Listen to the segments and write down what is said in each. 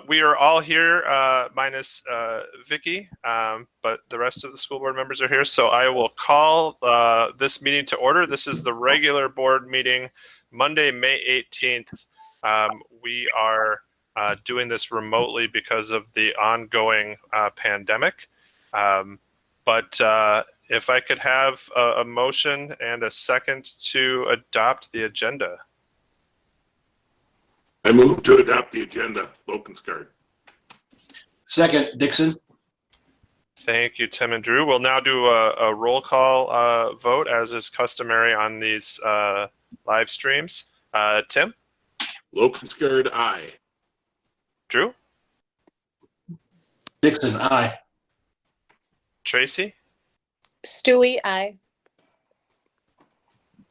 We are all here, minus Vicky, but the rest of the school board members are here. So I will call this meeting to order. This is the regular board meeting, Monday, May 18th. We are doing this remotely because of the ongoing pandemic. But if I could have a motion and a second to adopt the agenda. I move to adopt the agenda. Lokenskard. Second, Dixon. Thank you, Tim and Drew. We'll now do a roll call vote, as is customary on these live streams. Tim? Lokenskard, aye. Drew? Dixon, aye. Tracy? Stewie, aye.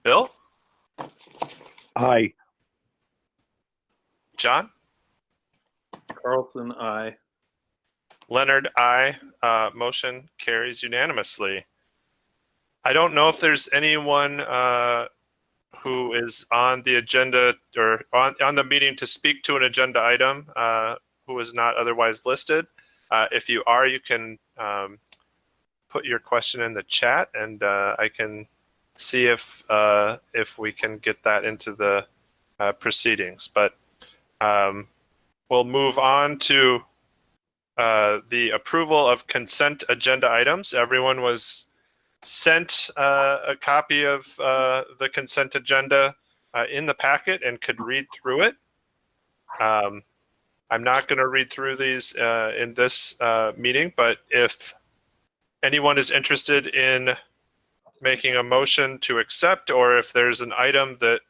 Bill? Aye. John? Carlson, aye. Leonard, aye. Motion carries unanimously. I don't know if there's anyone who is on the agenda or on the meeting to speak to an agenda item who is not otherwise listed. If you are, you can put your question in the chat, and I can see if we can get that into the proceedings. But we'll move on to the approval of consent agenda items. Everyone was sent a copy of the consent agenda in the packet and could read through it. I'm not going to read through these in this meeting, but if anyone is interested in making a motion to accept, or if there's an item that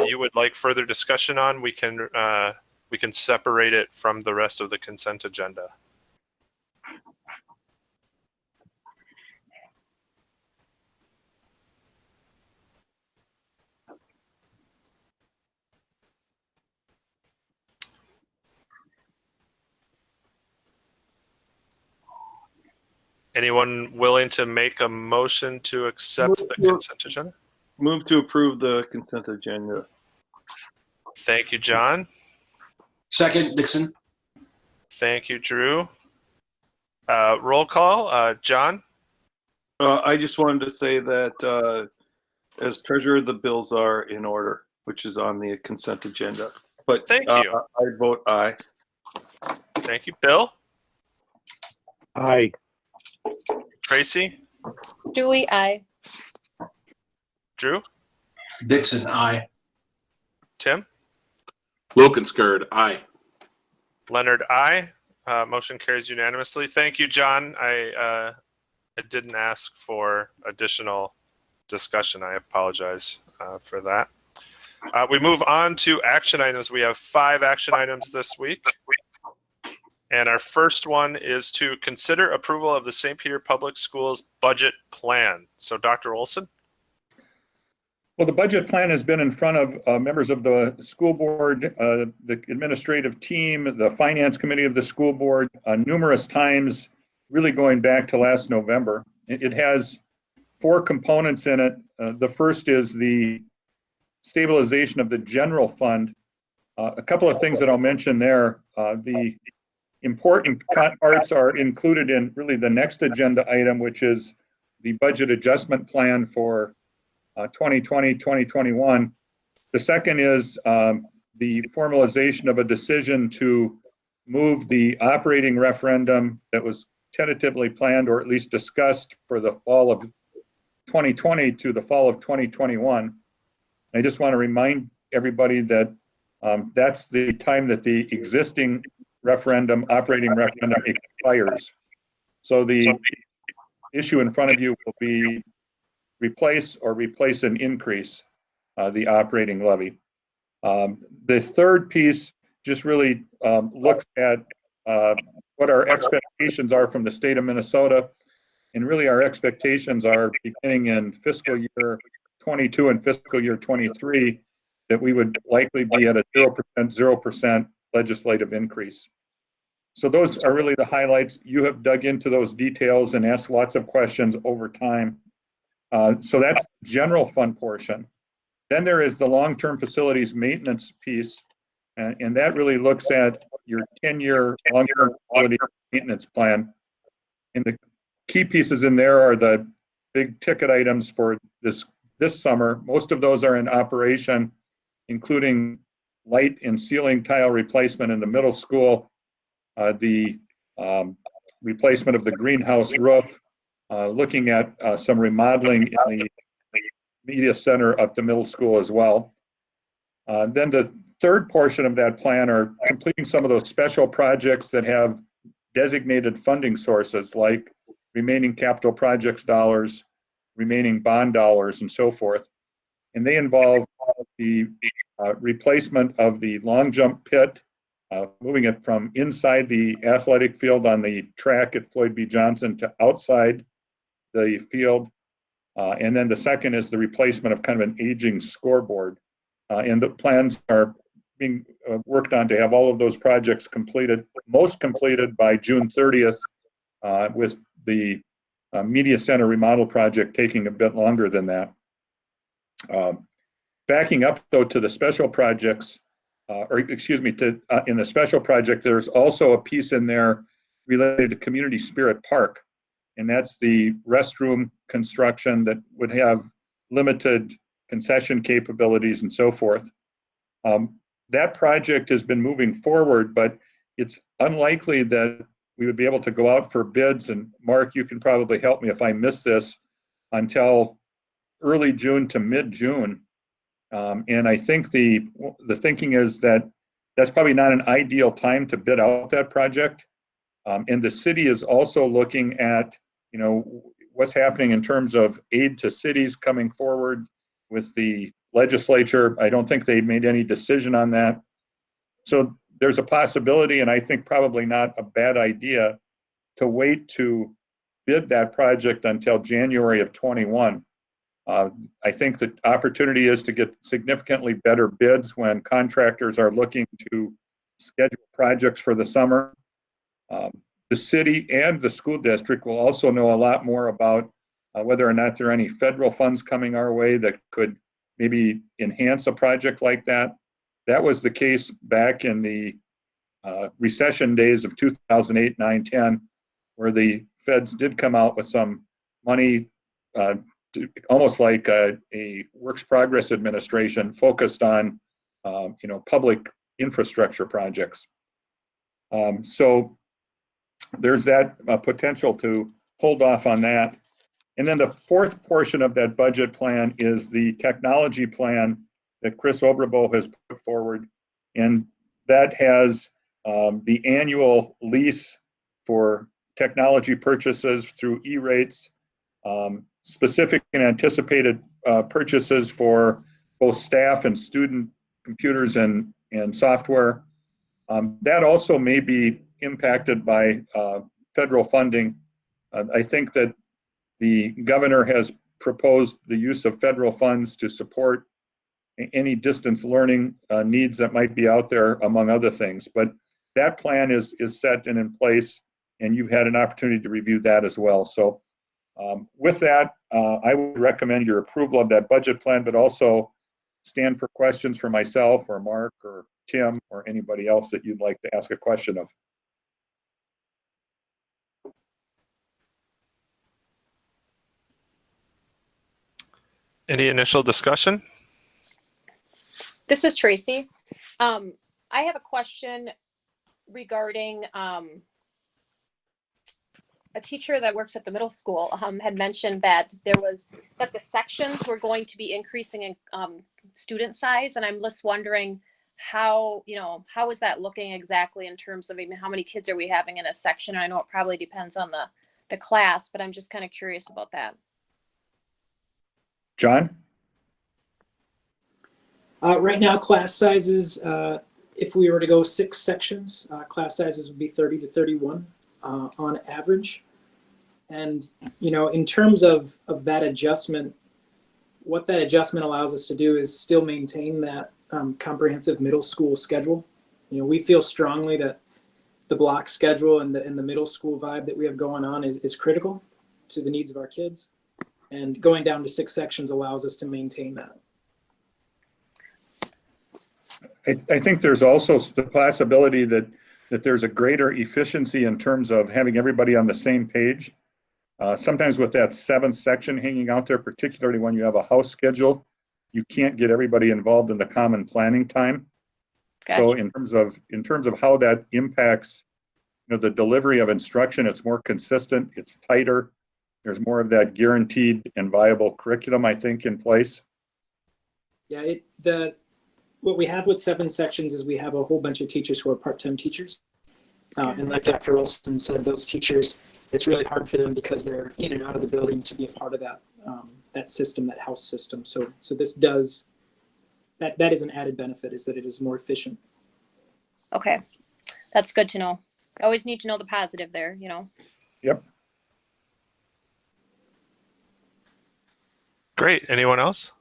you would like further discussion on, we can separate it from the rest of the consent agenda. Anyone willing to make a motion to accept the consent agenda? Move to approve the consent agenda. Thank you, John. Second, Dixon. Thank you, Drew. Roll call. John? I just wanted to say that as treasurer, the bills are in order, which is on the consent agenda. But Thank you. I vote aye. Thank you. Bill? Aye. Tracy? Stewie, aye. Drew? Dixon, aye. Tim? Lokenskard, aye. Leonard, aye. Motion carries unanimously. Thank you, John. I didn't ask for additional discussion. I apologize for that. We move on to action items. We have 5 action items this week. And our first one is to consider approval of the St. Peter Public Schools budget plan. So Dr. Olson? Well, the budget plan has been in front of members of the school board, the administrative team, the finance committee of the school board numerous times, really going back to last November. It has 4 components in it. The first is the stabilization of the general fund. A couple of things that I'll mention there. The important parts are included in really the next agenda item, which is the budget adjustment plan for 2020-2021. The second is the formalization of a decision to move the operating referendum that was tentatively planned, or at least discussed, for the fall of 2020 to the fall of 2021. I just want to remind everybody that that's the time that the existing operating referendum expires. So the issue in front of you will be replace and increase the operating levy. The third piece just really looks at what our expectations are from the state of Minnesota. And really our expectations are, beginning in fiscal year 22 and fiscal year 23, that we would likely be at a 0% legislative increase. So those are really the highlights. You have dug into those details and asked lots of questions over time. So that's the general fund portion. Then there is the long-term facilities maintenance piece, and that really looks at, your 10-year long-term quality maintenance plan. And the key pieces in there are the big ticket items for this summer. Most of those are in operation, including light and ceiling tile replacement in the middle school, the replacement of the greenhouse roof, looking at some remodeling in the media center up the middle school as well. Then the third portion of that plan are completing some of those special projects that have designated funding sources, like remaining capital projects dollars, remaining bond dollars, and so forth. And they involve the replacement of the long jump pit, moving it from inside the athletic field on the track at Floyd B. Johnson to outside the field. And then the second is the replacement of kind of an aging scoreboard. And the plans are being worked on to have all of those projects completed, most completed by June 30th, with the media center remodel project taking a bit longer than that. Backing up though to the special projects, in the special project, there's also a piece in there related to Community Spirit Park. And that's the restroom construction that would have limited concession capabilities and so forth. That project has been moving forward, but it's unlikely that we would be able to go out for bids. And Mark, you can probably help me if I miss this, until early June to mid-June. And I think the thinking is that that's probably not an ideal time to bid out that project. And the city is also looking at, what's happening in terms of aid to cities coming forward with the legislature. I don't think they made any decision on that. So there's a possibility, and I think probably not a bad idea, to wait to bid that project until January of 21. I think the opportunity is to get significantly better bids when contractors are looking to schedule projects for the summer. The city and the school district will also know a lot more about whether or not there are any federal funds coming our way that could maybe enhance a project like that. That was the case back in the recession days of 2008, 9, 10, where the feds did come out with some money, almost like a works progress administration focused on, public infrastructure projects. So there's that potential to hold off on that. And then the fourth portion of that budget plan is the technology plan that Chris Oberbo has put forward. And that has the annual lease for technology purchases through E-rates, specific and anticipated purchases for both staff and student computers and software. That also may be impacted by federal funding. I think that the governor has proposed the use of federal funds to support any distance learning needs that might be out there, among other things. But that plan is set and in place, and you've had an opportunity to review that as well. So with that, I would recommend your approval of that budget plan, but also stand for questions for myself or Mark or Tim or anybody else that you'd like to ask a question of. Any initial discussion? This is Tracy. I have a question regarding a teacher that works at the middle school had mentioned that the sections were going to be increasing in student size, and I'm just wondering how is that looking exactly in terms of how many kids are we having in a section? I know it probably depends on the class, but I'm just kind of curious about that. John? Right now, class sizes, if we were to go 6 sections, class sizes would be 30 to 31 on average. And, in terms of that adjustment, what that adjustment allows us to do is still maintain that comprehensive middle school schedule. We feel strongly that the block schedule and the middle school vibe that we have going on is critical to the needs of our kids. And going down to 6 sections allows us to maintain that. I think there's also the possibility that that there's a greater efficiency in terms of having everybody on the same page. Sometimes with that 7th section hanging out there, particularly when you have a house schedule, you can't get everybody involved in the common planning time. So in terms of how that impacts, the delivery of instruction, it's more consistent, it's tighter. There's more of that guaranteed and viable curriculum, I think, in place. Yeah, what we have with 7 sections is we have a whole bunch of teachers who are part-time teachers. And like Dr. Wilson said, those teachers, it's really hard for them because they're in and out of the building to be a part of that system, that house system. So this does, that is an added benefit, is that it is more efficient. Okay, that's good to know. I always need to know the positive there, Yep. Great. Anyone else?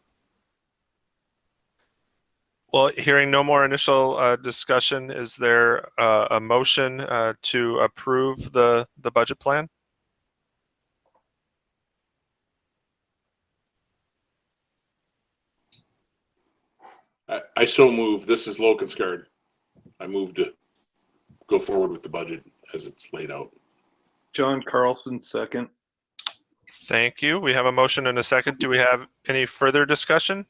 Well, hearing no more initial discussion, is there a motion to approve the budget plan? I so move. This is Lokenskard. I move to go forward with the budget as it's laid out. John Carlson, second. Thank you. We have a motion and a second. Do we have any further discussion?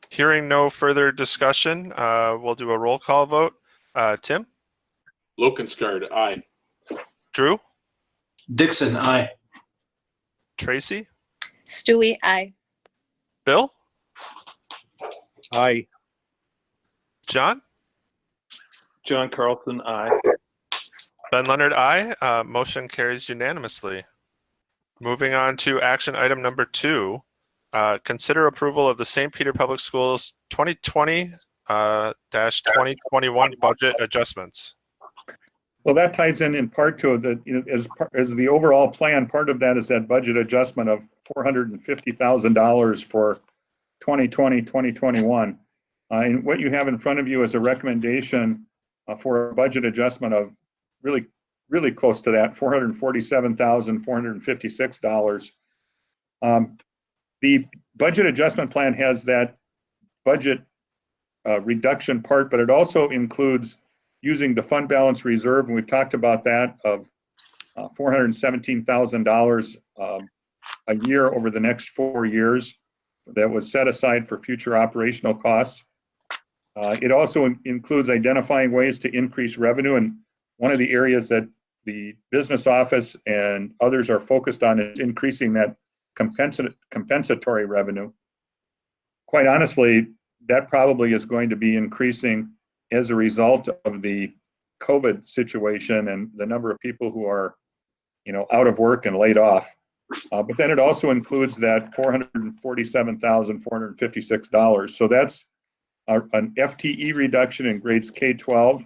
Hearing no further discussion, we'll do a roll call vote. Tim? Lokenskard, aye. Drew? Dixon, aye. Tracy? Stewie, aye. Bill? Aye. John? John Carlson, aye. Ben Leonard, aye. Motion carries unanimously. Moving on to action item number 2. Consider approval of the St. Peter Public Schools 2020-2021 budget adjustments. Well, that ties in part to as the overall plan. Part of that is that budget adjustment of $450,000 for 2020, 2021. And what you have in front of you is a recommendation for a budget adjustment of really close to that, $447,456. The budget adjustment plan has that budget reduction part, but it also includes using the fund balance reserve, and we've talked about that, of $417,000 a year over the next 4 years that was set aside for future operational costs. It also includes identifying ways to increase revenue, and one of the areas that the business office and others are focused on is increasing that compensatory revenue. Quite honestly, that probably is going to be increasing as a result of the COVID situation and the number of people who are, out of work and laid off. But then it also includes that $447,456. So that's an FTE reduction in grades K-12.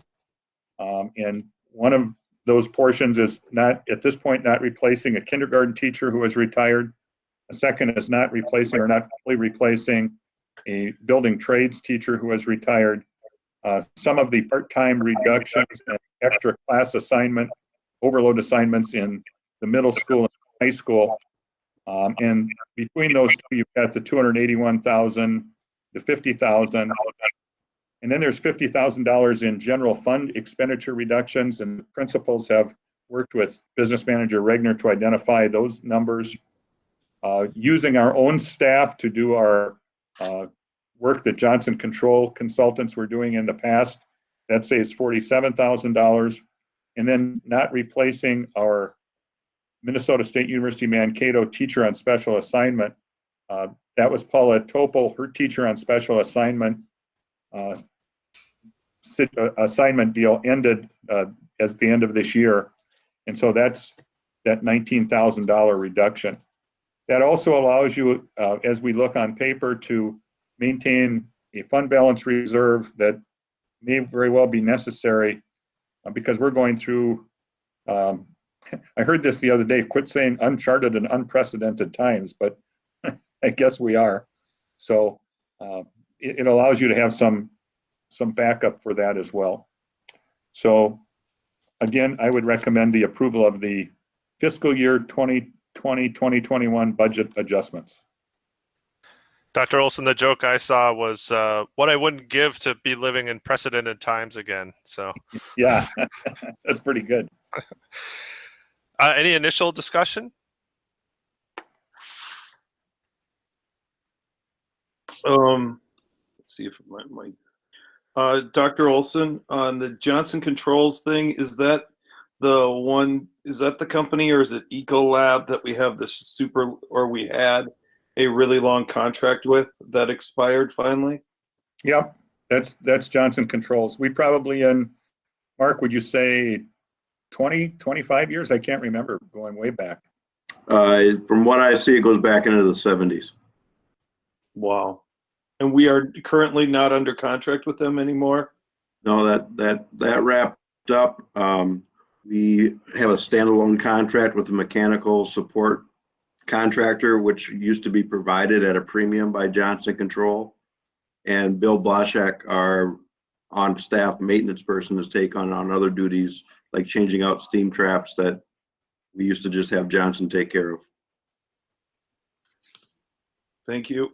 And one of those portions is not, at this point, not replacing a kindergarten teacher who has retired. A second is not replacing or not fully replacing a building trades teacher who has retired. Some of the part-time reductions and extra class assignment, overload assignments in the middle school and high school. And between those two, you've got the $281,000, the $50,000, and then there's $50,000 in general fund expenditure reductions, and the principals have worked with business manager Regner to identify those numbers. Using our own staff to do our work that Johnson Control consultants were doing in the past, that saves $47,000. And then not replacing our Minnesota State University Mankato teacher on special assignment. That was Paula Topol, her teacher on special assignment. Assignment deal ended as the end of this year. And so that's that $19,000 reduction. That also allows you, as we look on paper, to maintain a fund balance reserve that may very well be necessary because we're going through, I heard this the other day, quit saying uncharted and unprecedented times, but I guess we are. So it allows you to have some backup for that as well. So again, I would recommend the approval of the fiscal year 2020-2021 budget adjustments. Dr. Olson, the joke I saw was what I wouldn't give to be living in precedented times again. So, Yeah, that's pretty good. any initial discussion? Let's see if my Dr. Olson, on the Johnson Controls thing, is that the company, or is it Ecolab that we have we had a really long contract with that expired finally? Yep, that's Johnson Controls. We probably Mark, would you say 20, 25 years? I can't remember, going way back. From what I see, it goes back into the 70s. Wow. And we are currently not under contract with them anymore? No, that wrapped up. We have a standalone contract with a mechanical support contractor, which used to be provided at a premium by Johnson Control. And Bill Blashek, our on-staff maintenance person, has taken on other duties like changing out steam traps that we used to just have Johnson take care of. Thank you.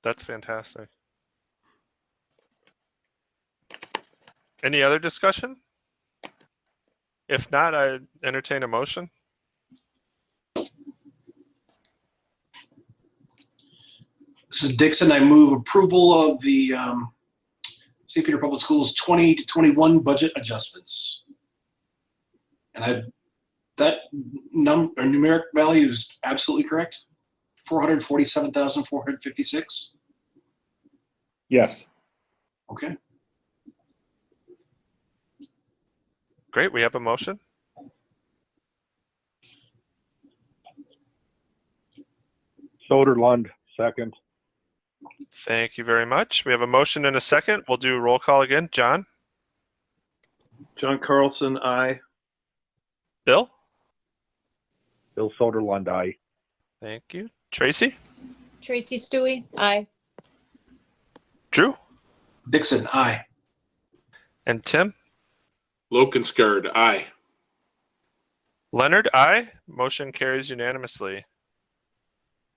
That's fantastic. Any other discussion? If not, I entertain a motion. This is Dixon. I move approval of the St. Peter Public Schools 20 to 21 budget adjustments. And that numeric value is absolutely correct. 447,456. Yes. Okay. Great, we have a motion. Soderlund, second. Thank you very much. We have a motion and a second. We'll do roll call again. John? John Carlson, aye. Bill? Bill Soderlund, aye. Thank you. Tracy? Tracy Stewie, aye. Drew? Dixon, aye. And Tim? Lokenskard, aye. Leonard, aye. Motion carries unanimously.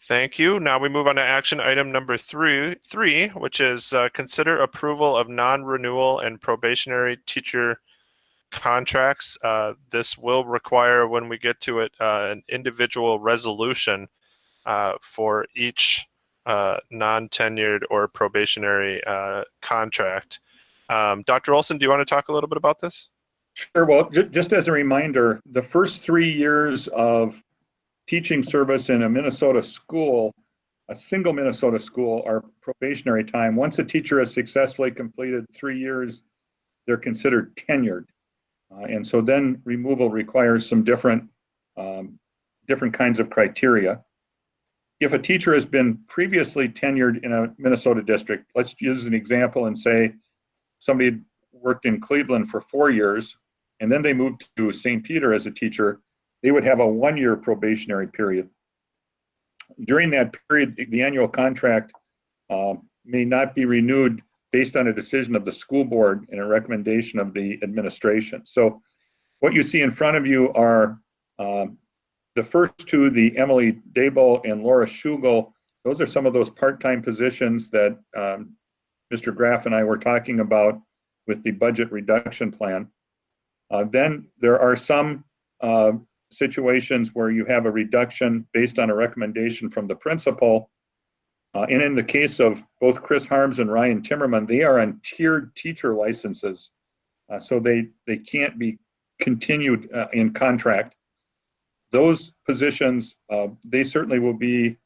Thank you. Now we move on to action item number three, which is consider approval of non-renewal and probationary teacher contracts. This will require, when we get to it, an individual resolution for each non-tenured or probationary contract. Dr. Olson, do you want to talk a little bit about this? Sure. Well, just as a reminder, the first 3 years of teaching service in a Minnesota school, a single Minnesota school, are probationary time. Once a teacher has successfully completed 3 years, they're considered tenured. And so then removal requires some different kinds of criteria. If a teacher has been previously tenured in a Minnesota district, let's use an example and say somebody worked in Cleveland for 4 years, and then they moved to St. Peter as a teacher, they would have a 1-year probationary period. During that period, the annual contract may not be renewed based on a decision of the school board and a recommendation of the administration. So what you see in front of you are the first two, the Emily Dable and Laura Schugel. Those are some of those part-time positions that Mr. Graff and I were talking about with the budget reduction plan. Then there are some situations where you have a reduction based on a recommendation from the principal. And in the case of both Chris Harms and Ryan Timmerman, they are on tiered teacher licenses. So they can't be continued in contract. Those positions, they certainly will be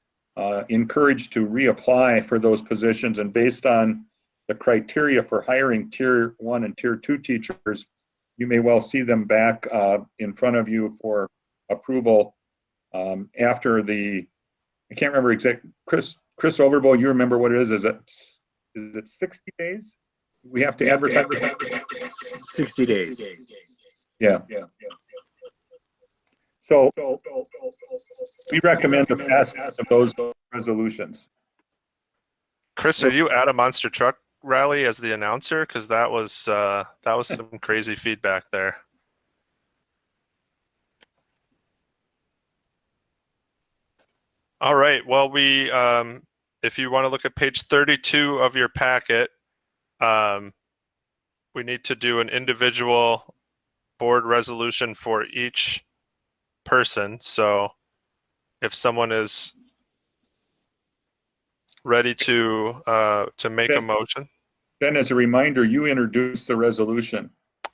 encouraged to reapply for those positions. And based on the criteria for hiring tier 1 and tier 2 teachers, you may well see them back in front of you for approval after the, I can't remember exactly, Chris Overbo, you remember what it is? Is it 60 days? We have to advertise. 60 days. Yeah. So we recommend the passage of those resolutions. Chris, are you at a monster truck rally as the announcer? Because that was some crazy feedback there. All right. Well, we if you want to look at page 32 of your packet, we need to do an individual board resolution for each person. So if someone is ready to make a motion. Ben, as a reminder, you introduced the resolution.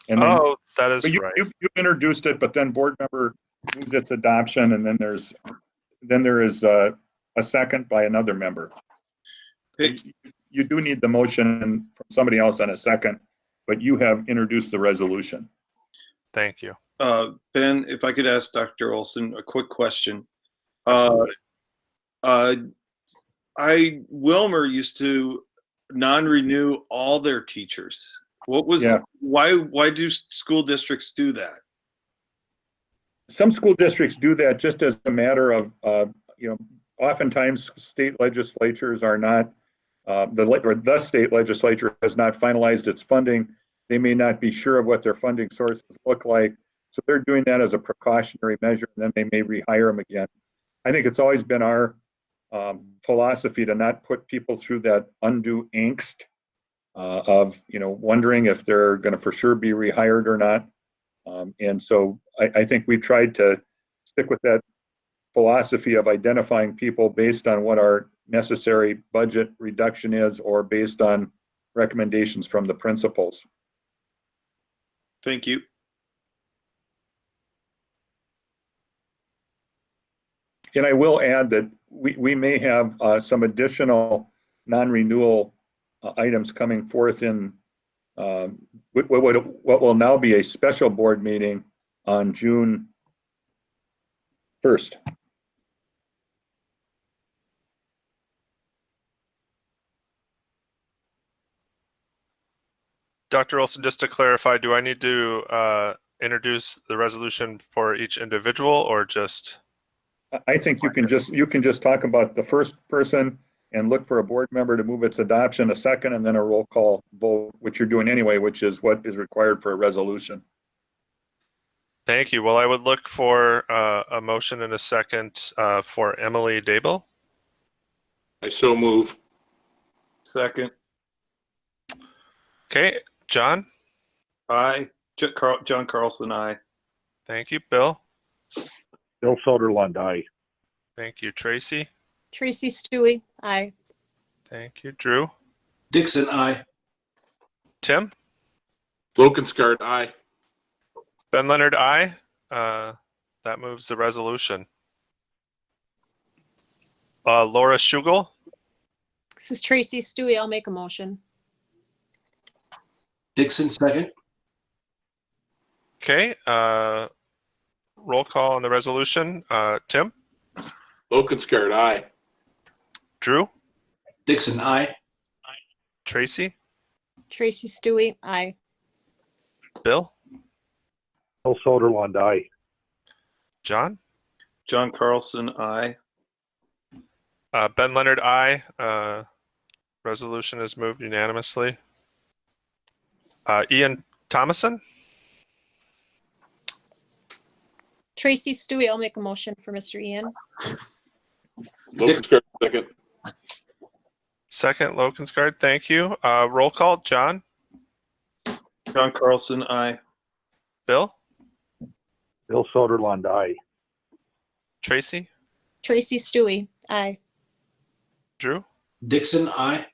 And then, Oh, that is but you, right. you introduced it, but then board member moves its adoption, and then there is a second by another member. Hey, You do need the motion from somebody else on a second, but you have introduced the resolution. Thank you. Ben, if I could ask Dr. Olson a quick question. Absolutely. Wilmer used to non-renew all their teachers. Yeah. Why do school districts do that? Some school districts do that just as a matter of, oftentimes state legislatures are not, the state legislature has not finalized its funding. They may not be sure of what their funding sources look like. So they're doing that as a precautionary measure, and then they may rehire them again. I think it's always been our philosophy to not put people through that undue angst of wondering if they're going to for sure be rehired or not. And so I think we've tried to stick with that philosophy of identifying people based on what our necessary budget reduction is, or based on recommendations from the principals. Thank you. And I will add that we may have some additional non-renewal items coming forth in what will now be a special board meeting on June 1st. Dr. Olson, just to clarify, do I need to introduce the resolution for each individual, or just? I think you can just talk about the first person and look for a board member to move its adoption, a second, and then a roll call vote, which you're doing anyway, which is what is required for a resolution. Thank you. Well, I would look for a motion and a second for Emily Dable. I so move. Second. Okay, John. Aye. John Carlson, aye. Thank you, Bill. Bill Soderlund, aye. Thank you, Tracy. Tracy Stewie, aye. Thank you, Drew. Dixon, aye. Tim. Lokensgaard, aye. Ben Leonard, aye. That moves the resolution. Laura Schugel. This is Tracy Stewie. I'll make a motion. Dixon, second. Okay. Roll call on the resolution. Tim. Lokensgaard, aye. Drew. Dixon, aye. Tracy. Tracy Stewie, aye. Bill. Bill Soderlund, aye. John. John Carlson, aye. Ben Leonard, aye. Resolution is moved unanimously. Ian Thomason. Tracy Stewie, I'll make a motion for Mr. Ian. Lokensgaard, second. Second, Lokensgaard. Thank you. Roll call. John. John Carlson, aye. Bill. Bill Soderlund, aye. Tracy. Tracy Stewie, aye. Drew. Dixon, aye.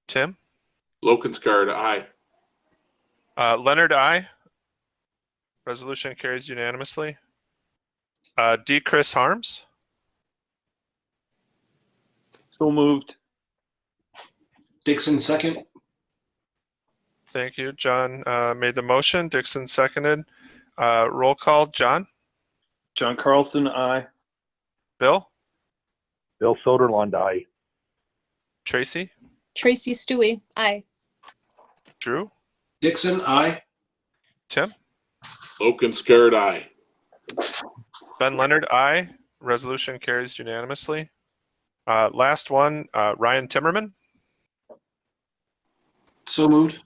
Tim. Lokensgaard, aye. Leonard, aye. Resolution carries unanimously. D. Chris Harms. So moved. Dixon, second. Thank you. John made the motion. Dixon seconded. Roll call. John. John Carlson, aye. Bill. Bill Soderlund, aye. Tracy. Tracy Stewie, aye. Drew. Dixon, aye. Tim. Lokensgaard, aye. Ben Leonard, aye. Resolution carries unanimously. Last one, Ryan Timmerman. So moved.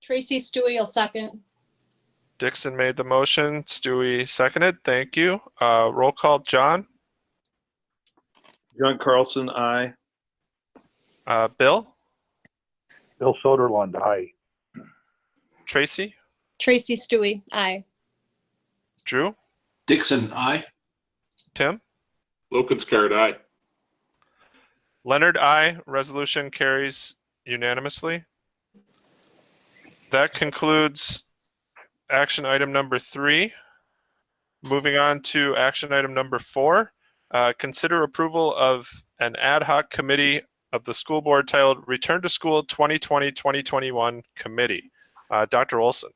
Tracy Stewie, I'll second. Dixon made the motion. Stewie seconded. Thank you. Roll call. John. John Carlson, aye. Bill, Bill Soderlund, aye. Tracy, Tracy Stewie, aye. Drew, Dixon, aye. Tim, Lokenskart, aye. Leonard, I. Resolution carries unanimously. That concludes action item number 3. Moving on to action item number 4. Consider approval of an ad hoc committee of the school board titled Return to School 2020-2021 Committee. Dr. Olson.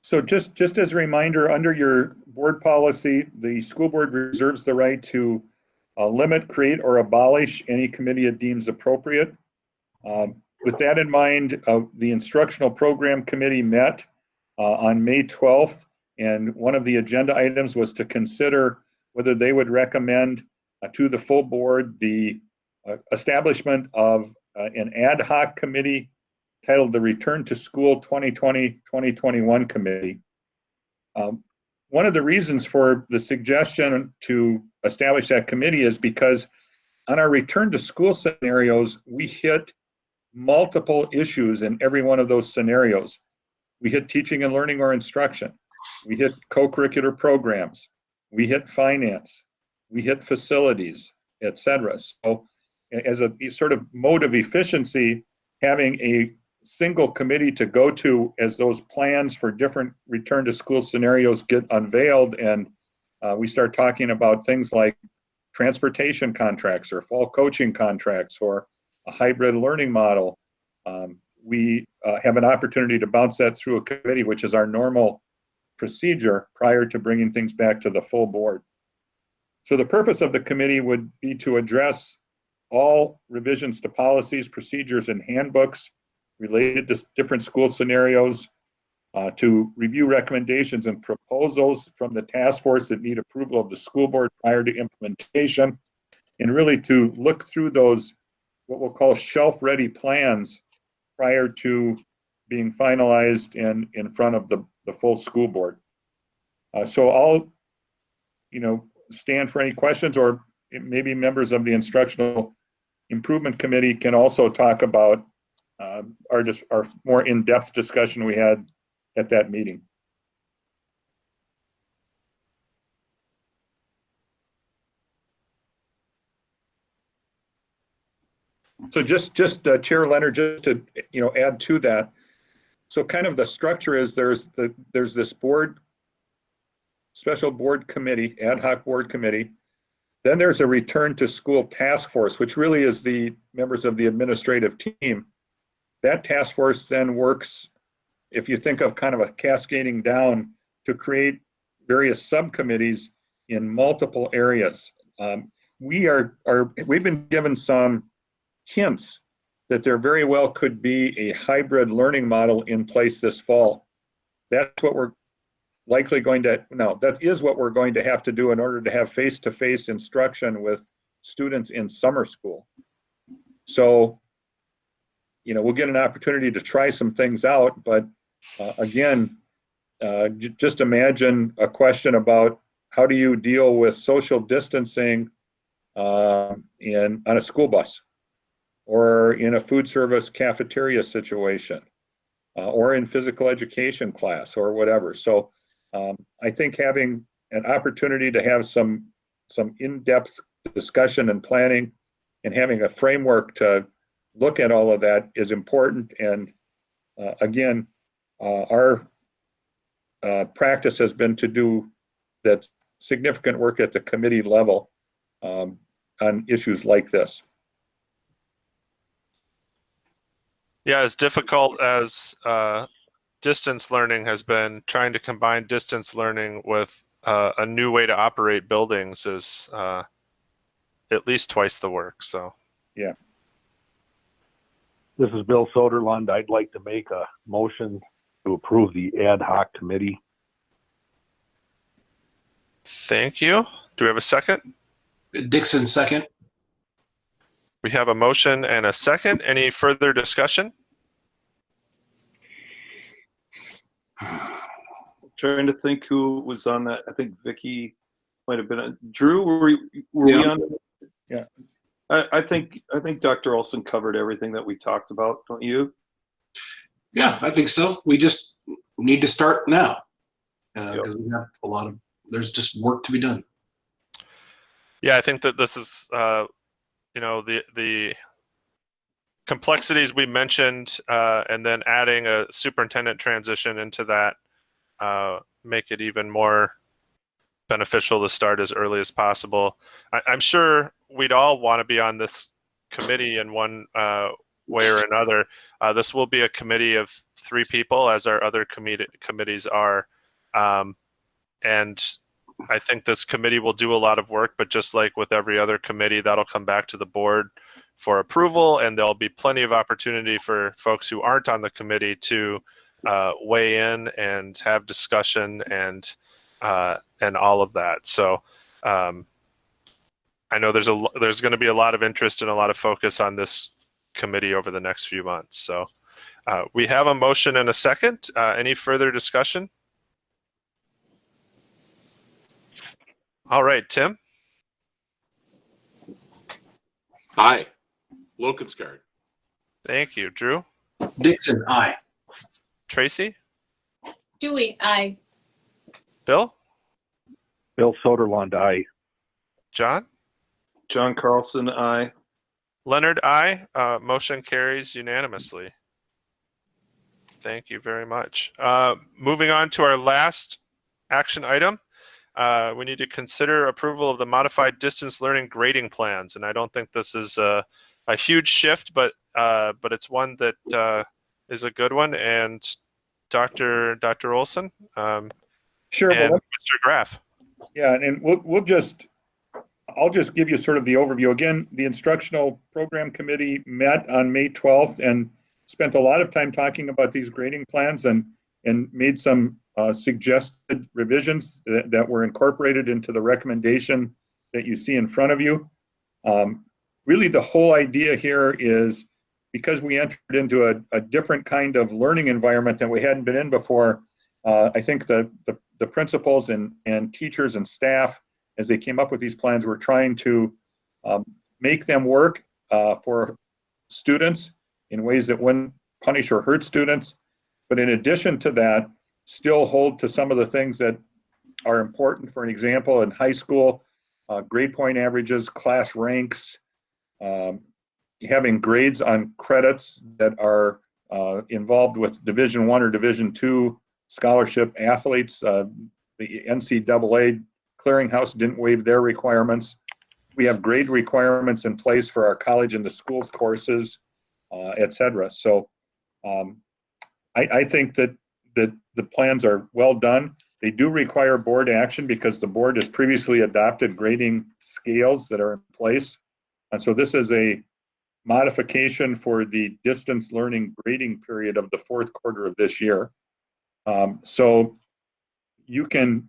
So just as a reminder, under your board policy, the school board reserves the right to limit, create, or abolish any committee it deems appropriate. With that in mind, the instructional program committee met on May 12th, and one of the agenda items was to consider whether they would recommend to the full board the establishment of an ad hoc committee titled the Return to School 2020-2021 Committee. One of the reasons for the suggestion to establish that committee is because on our return to school scenarios, we hit multiple issues in every one of those scenarios. We hit teaching and learning or instruction. We hit co-curricular programs. We hit finance. We hit facilities, etc. So as a sort of mode of efficiency, having a single committee to go to as those plans for different return to school scenarios get unveiled and we start talking about things like transportation contracts or fall coaching contracts or a hybrid learning model. We have an opportunity to bounce that through a committee, which is our normal procedure prior to bringing things back to the full board. So the purpose of the committee would be to address all revisions to policies, procedures, and handbooks related to different school scenarios, to review recommendations and proposals from the task force that need approval of the school board prior to implementation, and really to look through those, what we'll call shelf-ready plans prior to being finalized and in front of the full school board. So I'll, stand for any questions, or maybe members of the Instructional Improvement Committee can also talk about our more in-depth discussion we had at that meeting. So just Chair Leonard, just to add to that. So kind of the structure is there's this board, special board committee, ad hoc board committee. Then there's a return to school task force, which really is the members of the administrative team. That task force then works, if you think of kind of a cascading down, to create various subcommittees in multiple areas. We've been given some hints that there very well could be a hybrid learning model in place this fall. That's what we're likely going to, no, that is what we're going to have to do in order to have face-to-face instruction with students in summer school. So, we'll get an opportunity to try some things out, but again, just imagine a question about how do you deal with social distancing on a school bus or in a food service cafeteria situation or in physical education class or whatever. So I think having an opportunity to have some in-depth discussion and planning and having a framework to look at all of that is important. And again, our practice has been to do that significant work at the committee level on issues like this. Yeah, as difficult as distance learning has been, trying to combine distance learning with a new way to operate buildings is at least twice the work. So, yeah. This is Bill Soderlund. I'd like to make a motion to approve the ad hoc committee. Thank you. Do we have a second? Dixon, second. We have a motion and a second. Any further discussion? Trying to think who was on that. I think Vicky might have been on. Drew, were we Yeah. on? Yeah. I think Dr. Olson covered everything that we talked about, don't you? Yeah, I think so. We just need to start now Yep. because we have there's just work to be done. Yeah, I think that this is, the complexities we mentioned, and then adding a superintendent transition into that, make it even more beneficial to start as early as possible. I'm sure we'd all want to be on this committee in one way or another. This will be a committee of 3 people, as our other committees are. And I think this committee will do a lot of work, but just like with every other committee, that'll come back to the board for approval, and there'll be plenty of opportunity for folks who aren't on the committee to weigh in and have discussion and all of that. So I know there's going to be a lot of interest and a lot of focus on this committee over the next few months. So we have a motion and a second. Any further discussion? All right, Tim. Aye. Lokenskar. Thank you. Drew? Dixon, aye. Tracy? Dewey, aye. Bill? Bill Soderlund, aye. John? John Carlson, aye. Leonard, aye. Motion carries unanimously. Thank you very much. Moving on to our last action item. We need to consider approval of the modified distance learning grading plans. And I don't think this is a huge shift, but it's one that is a good one. And Dr. Olson Sure. and Well, Mr. Graff. yeah, and I'll just give you sort of the overview. Again, the instructional program committee met on May 12th and spent a lot of time talking about these grading plans and made some suggested revisions that were incorporated into the recommendation that you see in front of you. Really, the whole idea here is because we entered into a different kind of learning environment that we hadn't been in before. I think the principals and teachers and staff, as they came up with these plans, were trying to make them work for students in ways that wouldn't punish or hurt students. But in addition to that, still hold to some of the things that are important. For an example, in high school, grade point averages, class ranks, having grades on credits that are involved with Division I or Division II scholarship athletes. The NCAA clearinghouse didn't waive their requirements. We have grade requirements in place for our college and the schools courses, et cetera. So I think that the plans are well done. They do require board action because the board has previously adopted grading scales that are in place. And so this is a modification for the distance learning grading period of the fourth quarter of this year. So you can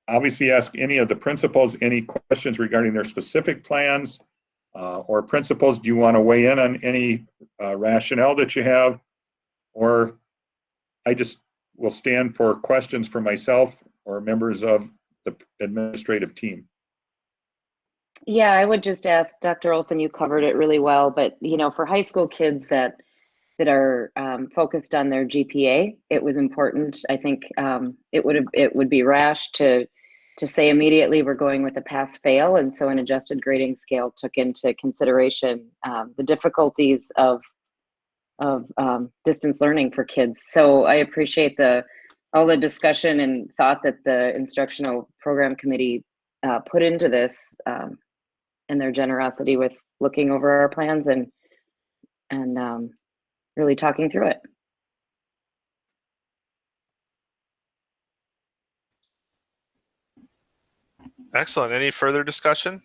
obviously ask any of the principals any questions regarding their specific plans, or principals, do you want to weigh in on any rationale that you have? Or I just will stand for questions for myself or members of the administrative team. Yeah, I would just ask Dr. Olson, you covered it really well, but for high school kids that are focused on their GPA, it was important. I think it would be rash to say immediately we're going with a pass fail, and so an adjusted grading scale took into consideration the difficulties of distance learning for kids. So I appreciate all the discussion and thought that the instructional program committee put into this, and their generosity with looking over our plans and really talking through it. Excellent. Any further discussion?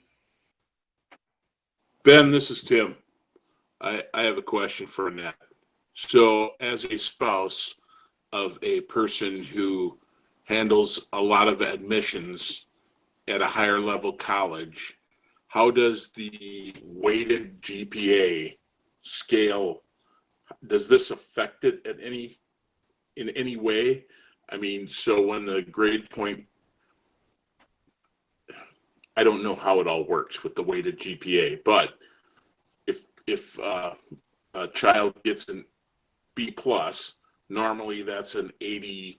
Ben, this is Tim. I have a question for Annette. So as a spouse of a person who handles a lot of admissions at a higher level college, how does the weighted GPA scale, does this affect it in any way? I mean, so when the grade point, I don't know how it all works with the weighted GPA, but if a child gets an B plus, normally that's an 87%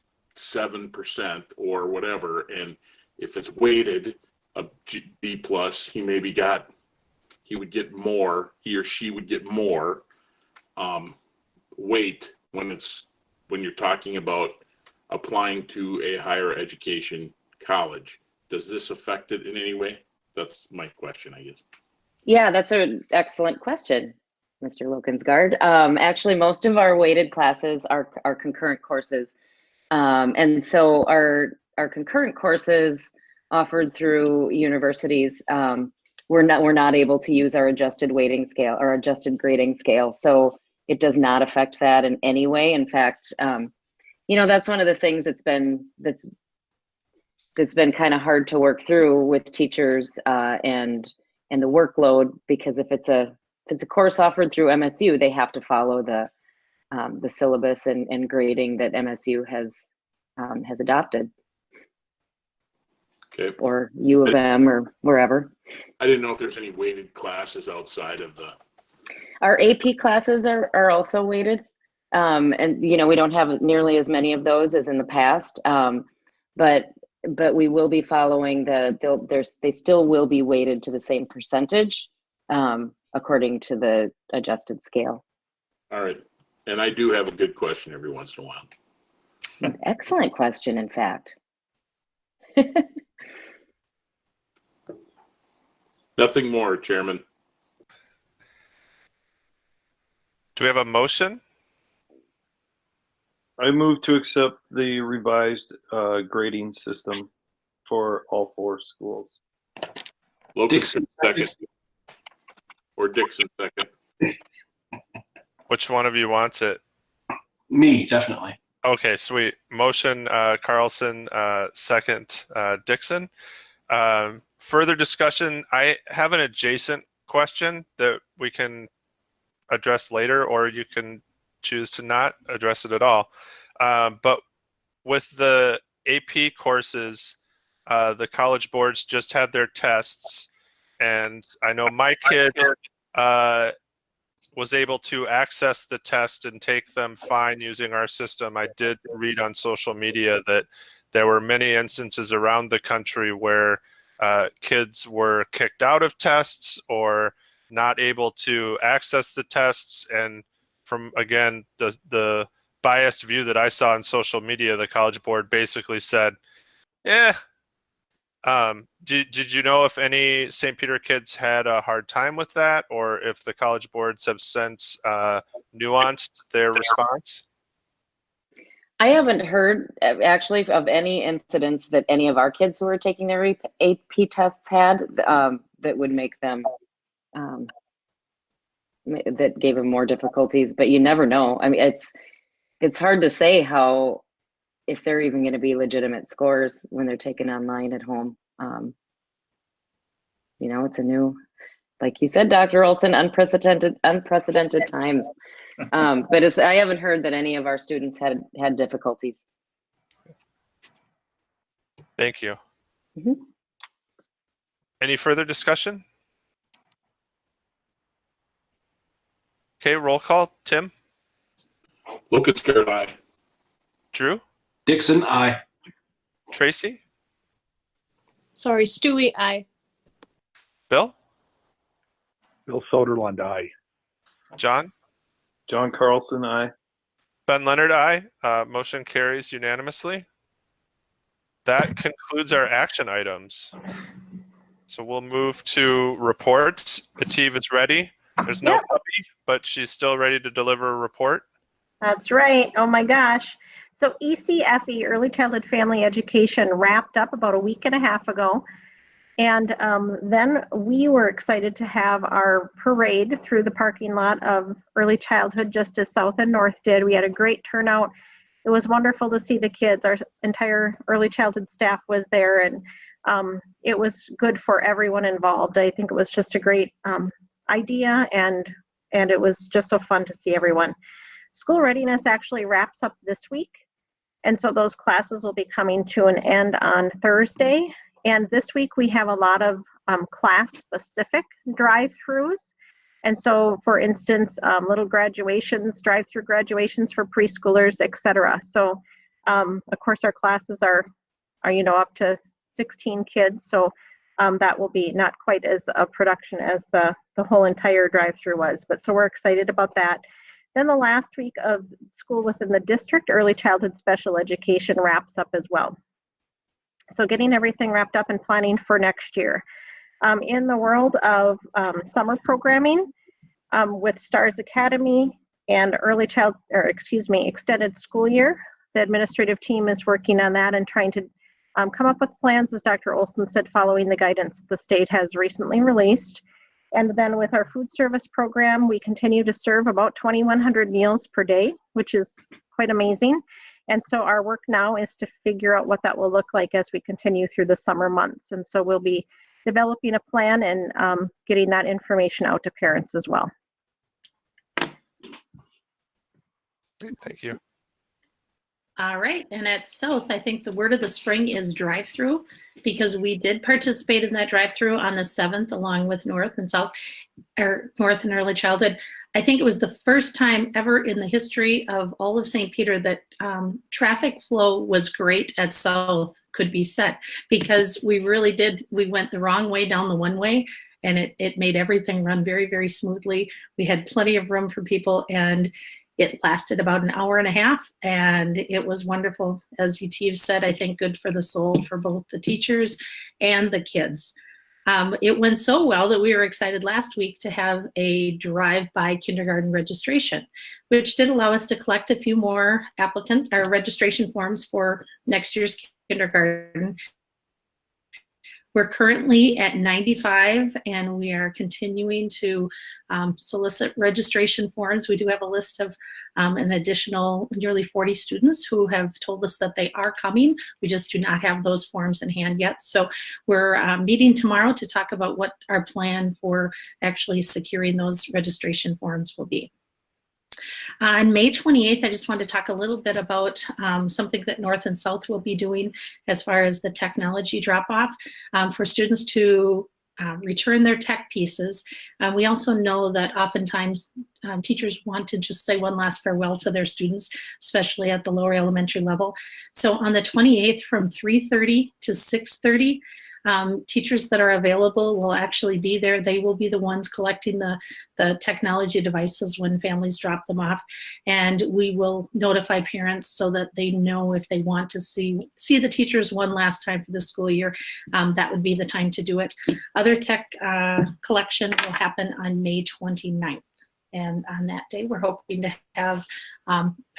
or whatever. And if it's weighted a B plus, he would get more, he or she would get more weight when you're talking about applying to a higher education college. Does this affect it in any way? That's my question, I guess. Yeah, that's an excellent question, Mr. Lokensgaard. Actually, most of our weighted classes are concurrent courses. And so our concurrent courses offered through universities, we're not able to use our adjusted weighting scale or adjusted grading scale. So it does not affect that in any way. In fact, that's one of the things that's been kind of hard to work through with teachers and the workload, because if it's a course offered through MSU, they have to follow the syllabus and grading that MSU has adopted. Okay. Or U of M or wherever. I didn't know if there's any weighted classes outside of the. Our AP classes are also weighted. And we don't have nearly as many of those as in the past. But we will be following they still will be weighted to the same percentage according to the adjusted scale. All right. And I do have a good question every once in a while. Excellent question, in fact. Nothing more, Chairman. Do we have a motion? I move to accept the revised grading system for all 4 schools. Dixon second. Or Dixon second. Which one of you wants it? Me, definitely. Okay, sweet. Motion, Carlson, second, Dixon. Further discussion, I have an adjacent question that we can address later, or you can choose to not address it at all. But with the AP courses, the college boards just had their tests, and I know my kid was able to access the test and take them fine using our system. I did read on social media that there were many instances around the country where kids were kicked out of tests or not able to access the tests. And from, again, the biased view that I saw on social media, the College Board basically said, did you know if any St. Peter kids had a hard time with that, or if the College Boards have since nuanced their response? I haven't heard actually of any incidents that any of our kids who were taking their AP tests had that would make them that gave them more difficulties, but you never know. I mean, it's hard to say if they're even going to be legitimate scores when they're taken online at home. It's a new, like you said, Dr. Olson, unprecedented times. But I haven't heard that any of our students had difficulties. Thank you. Mm-hmm. Any further discussion? Okay, roll call. Tim? Lokensgaard, aye. Drew? Dixon, aye. Tracy? Sorry, Stewie, aye. Bill? Bill Soderlund, aye. John? John Carlson, aye. Ben Leonard, aye. Motion carries unanimously. That concludes our action items. So we'll move to reports. Ativ is ready. There's no puppy, but she's still ready to deliver a report. That's right. Oh my gosh. So ECFE, Early Childhood Family Education, wrapped up about a week and a half ago. And then we were excited to have our parade through the parking lot of Early Childhood, just as South and North did. We had a great turnout. It was wonderful to see the kids. Our entire Early Childhood staff was there, and it was good for everyone involved. I think it was just a great idea, and it was just so fun to see everyone. School readiness actually wraps up this week, and so those classes will be coming to an end on Thursday. And this week we have a lot of class-specific drive-throughs. And so, for instance, little graduations, drive-through graduations for preschoolers, etc. So, of course, our classes are up to 16 kids. So that will be not quite as a production as the whole entire drive-through was. But so we're excited about that. Then the last week of school within the district, early childhood special education wraps up as well. So getting everything wrapped up and planning for next year. In the world of summer programming, with STARS Academy and extended school year, the administrative team is working on that and trying to come up with plans, as Dr. Olson said, following the guidance the state has recently released. And then with our food service program, we continue to serve about 2,100 meals per day, which is quite amazing. And so our work now is to figure out what that will look like as we continue through the summer months. And so we'll be developing a plan and getting that information out to parents as well. Great, thank you. All right, and at South, I think the word of the spring is drive-through, because we did participate in that drive-through on the 7th along with North and South, or North and Early Childhood. I think it was the first time ever in the history of all of St. Peter that traffic flow was great at South, could be said, because we really did, we went the wrong way down the one way, and it made everything run very, very smoothly. We had plenty of room for people, and it lasted about an hour and a half, and it was wonderful. As Yetive said, I think good for the soul for both the teachers and the kids. It went so well that we were excited last week to have a drive-by kindergarten registration, which did allow us to collect a few more registration forms for next year's kindergarten. We're currently at 95, and we are continuing to solicit registration forms. We do have a list of an additional nearly 40 students who have told us that they are coming. We just do not have those forms in hand yet. So we're meeting tomorrow to talk about what our plan for actually securing those registration forms will be. On May 28th, I just wanted to talk a little bit about something that North and South will be doing as far as the technology drop-off for students to return their tech pieces. We also know that oftentimes teachers want to just say one last farewell to their students, especially at the lower elementary level. So on the 28th from 3:30 to 6:30, teachers that are available will actually be there. They will be the ones collecting the technology devices when families drop them off. And we will notify parents so that they know if they want to see the teachers one last time for the school year, that would be the time to do it. Other tech collection will happen on May 29th. And on that day, we're hoping to have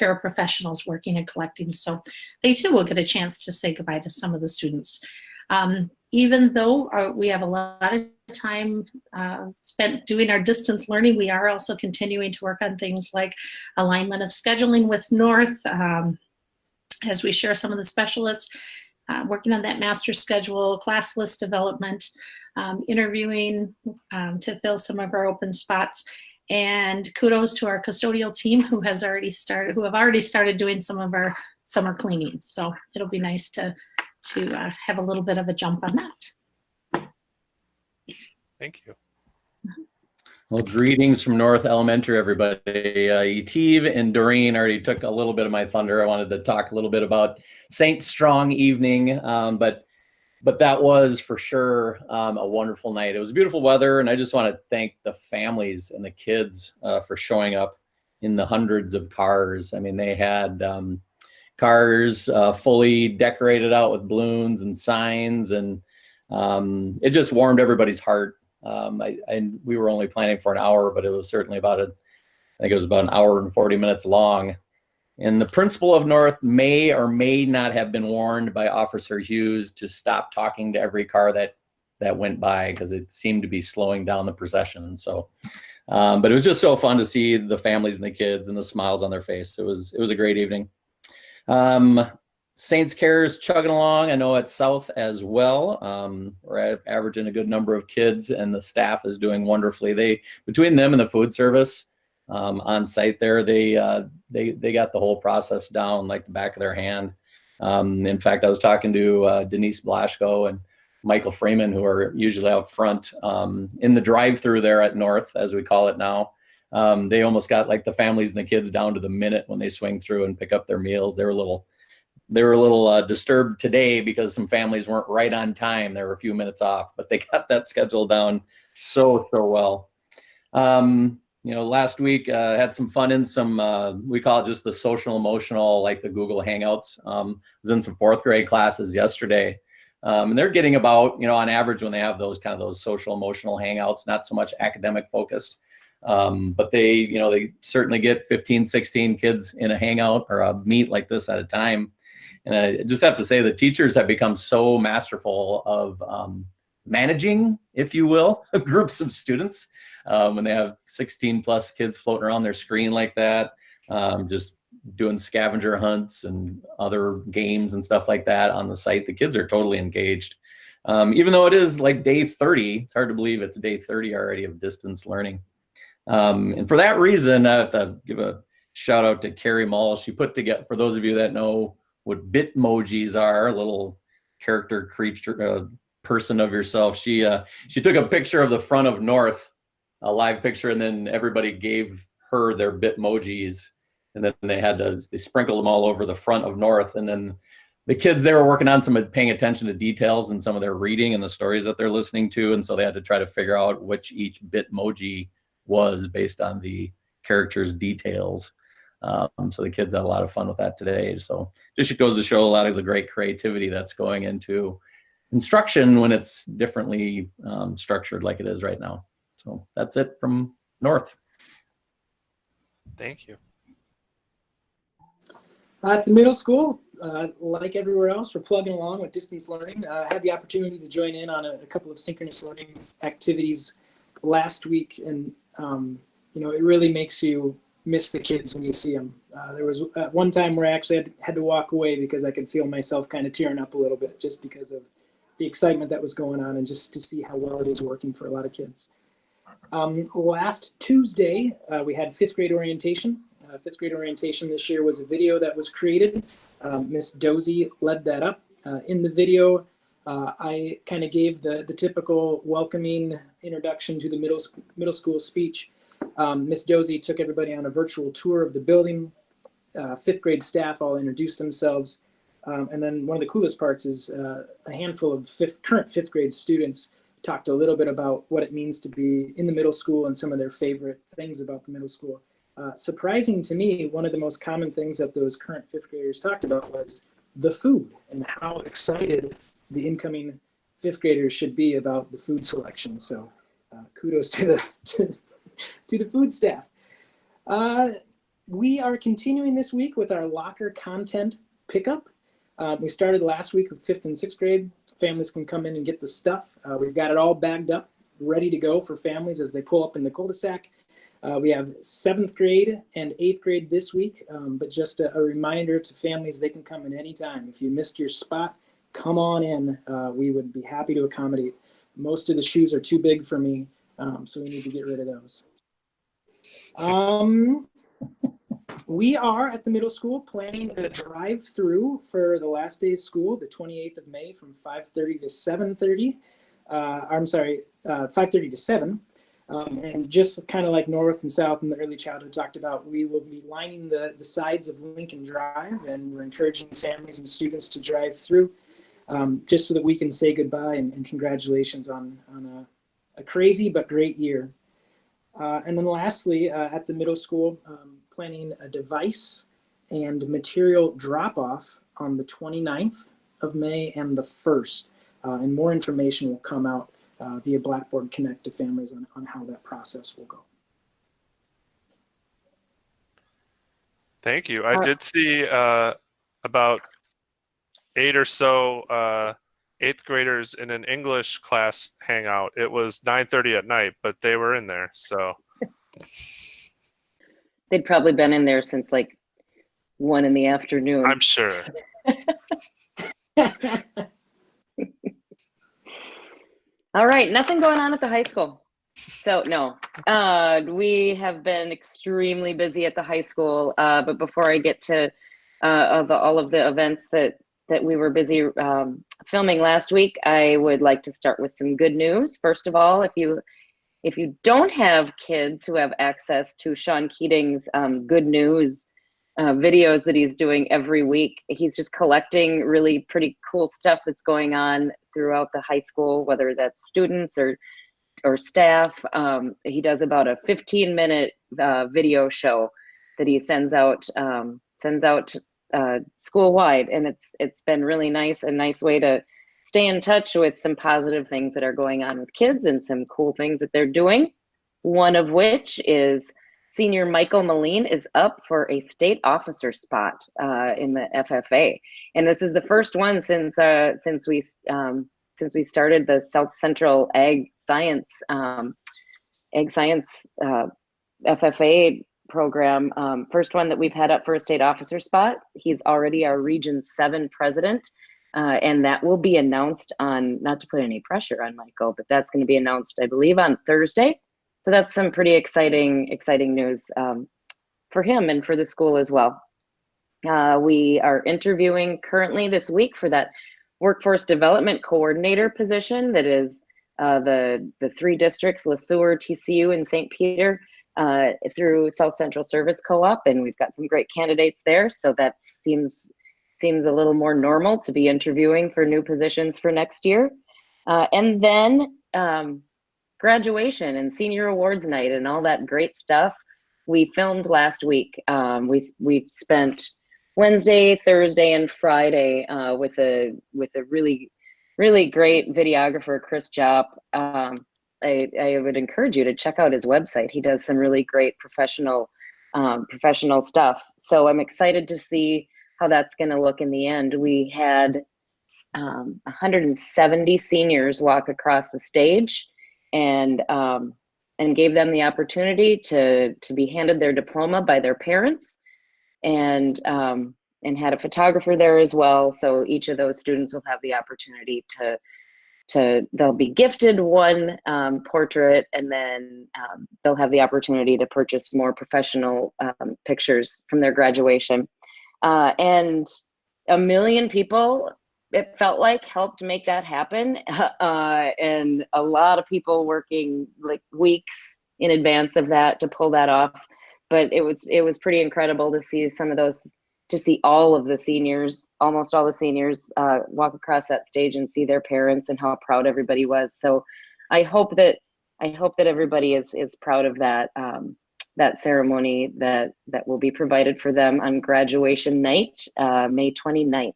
paraprofessionals working and collecting. So they too will get a chance to say goodbye to some of the students. Even though we have a lot of time spent doing our distance learning, we are also continuing to work on things like alignment of scheduling with North, as we share some of the specialists, working on that master schedule, class list development, interviewing to fill some of our open spots. And kudos to our custodial team who have already started doing some of our summer cleaning. So it'll be nice to have a little bit of a jump on that. Thank you. Well, greetings from North Elementary, everybody. Yetive and Doreen already took a little bit of my thunder. I wanted to talk a little bit about St. Strong evening, but that was for sure a wonderful night. It was beautiful weather, and I just want to thank the families and the kids for showing up in the hundreds of cars. I mean, they had cars fully decorated out with balloons and signs, and it just warmed everybody's heart. We were only planning for an hour, but it was certainly I think it was about an hour and 40 minutes long. And the principal of North may or may not have been warned by Officer Hughes to stop talking to every car that went by, because it seemed to be slowing down the procession. So, but it was just so fun to see the families and the kids and the smiles on their face. It was a great evening. Saints Care is chugging along. I know at South as well. We're averaging a good number of kids, and the staff is doing wonderfully. Between them and the food service on site there, they got the whole process down like the back of their hand. In fact, I was talking to Denise Blaschko, and Michael Freeman, who are usually out front in the drive-through there at North, as we call it now. They almost got like the families and the kids down to the minute when they swing through and pick up their meals. They were a little disturbed today because some families weren't right on time. They were a few minutes off, but they got that schedule down so well. Last week had some fun in some, we call it just the social emotional, like the Google Hangouts. Was in some 4th grade classes yesterday. And they're getting about, on average when they have those social emotional hangouts, not so much academic focused. But they certainly get 15, 16 kids in a hangout or a meet like this at a time. And I just have to say the teachers have become so masterful of managing, if you will, groups of students. When they have 16 plus kids floating around their screen like that, just doing scavenger hunts and other games and stuff like that on the site, the kids are totally engaged. Even though it is like day 30, it's hard to believe it's day 30 already of distance learning. And for that reason, I have to give a shout out to Carrie Mull. She put together, for those of you that know what Bitmojis are, a little character creature, person of yourself. She took a picture of the front of North, a live picture, and then everybody gave her their Bitmojis, and then they sprinkled them all over the front of North. And then the kids, they were working on paying attention to details in some of their reading and the stories that they're listening to, and so they had to try to figure out which each Bitmoji was based on the character's details. So the kids had a lot of fun with that today. So just goes to show a lot of the great creativity that's going into instruction when it's differently structured like it is right now. So that's it from North. Thank you. At the middle school, like everywhere else, we're plugging along with distance learning. I had the opportunity to join in on a couple of synchronous learning activities last week, and it really makes you miss the kids when you see them. There was one time where I actually had to walk away because I could feel myself kind of tearing up a little bit just because of the excitement that was going on and just to see how well it is working for a lot of kids. Last Tuesday, we had 5th grade orientation. 5th grade orientation this year was a video that was created. Miss Dozy led that up. In the video, I kind of gave the typical welcoming introduction to the middle school speech. Miss Dozy took everybody on a virtual tour of the building. 5th grade staff all introduced themselves. And then one of the coolest parts is a handful of current 5th grade students talked a little bit about what it means to be in the middle school and some of their favorite things about the middle school. Surprising to me, one of the most common things that those current 5th graders talked about was the food and how excited the incoming 5th graders should be about the food selection. So kudos to the food staff. We are continuing this week with our locker content pickup. We started last week with 5th and 6th grade. Families can come in and get the stuff. We've got it all bagged up, ready to go for families as they pull up in the cul-de-sac. We have 7th grade and 8th grade this week, but just a reminder to families, they can come in anytime. If you missed your spot, come on in. We would be happy to accommodate. Most of the shoes are too big for me, so we need to get rid of those. We are at the middle school planning a drive-through for the last day of school, the 28th of May from 5:30 to 7:30. 5:30 to 7. And just kind of like North and South in the early childhood talked about, we will be lining the sides of Lincoln Drive, and we're encouraging families and students to drive through just so that we can say goodbye and congratulations on a crazy but great year. And then lastly, at the middle school, planning a device and material drop-off on the 29th of May and the 1st. And more information will come out via Blackboard Connect to families on how that process will go. Thank you. I did see about 8 or so 8th graders in an English class hangout. It was 9:30 at night, but they were in there, so. They'd probably been in there since like 1 in the afternoon. I'm sure. All right, nothing going on at the high school. So no, we have been extremely busy at the high school. But before I get to all of the events that that we were busy filming last week, I would like to start with some good news. First of all, if you don't have kids who have access to Sean Keating's good news videos that he's doing every week, he's just collecting really pretty cool stuff that's going on throughout the high school, whether that's students or staff. He does about a 15-minute video show that he sends out school-wide, and it's been really nice, a nice way to stay in touch with some positive things that are going on with kids and some cool things that they're doing. One of which is senior Michael Moline is up for a state officer spot in the FFA, and this is the first one since we started the South Central Ag Science FFA program. First one that we've had up for a state officer spot. He's already our Region 7 president, and that will be announced on, not to put any pressure on Michael, but that's going to be announced, I believe, on Thursday. So that's some pretty exciting news for him and for the school as well. We are interviewing currently this week for that workforce development coordinator position that is the 3 districts, LeSueur, TCU, and St. Peter, through South Central Service Co-op, and we've got some great candidates there. So that seems a little more normal to be interviewing for new positions for next year. And then graduation and senior awards night and all that great stuff we filmed last week. We spent Wednesday, Thursday, and Friday with a really great videographer, Chris Jopp. I would encourage you to check out his website. He does some really great professional stuff. So I'm excited to see how that's going to look in the end. We had 170 seniors walk across the stage and gave them the opportunity to be handed their diploma by their parents, and had a photographer there as well. So each of those students will have the opportunity they'll be gifted one portrait, and then they'll have the opportunity to purchase more professional pictures from their graduation. And 1 million people, it felt like, helped make that happen. And a lot of people working like weeks in advance of that to pull that off. But it was pretty incredible to see all of the seniors, almost all the seniors, walk across that stage and see their parents and how proud everybody was. So I hope that everybody is proud of that ceremony that will be provided for them on graduation night, May 29th.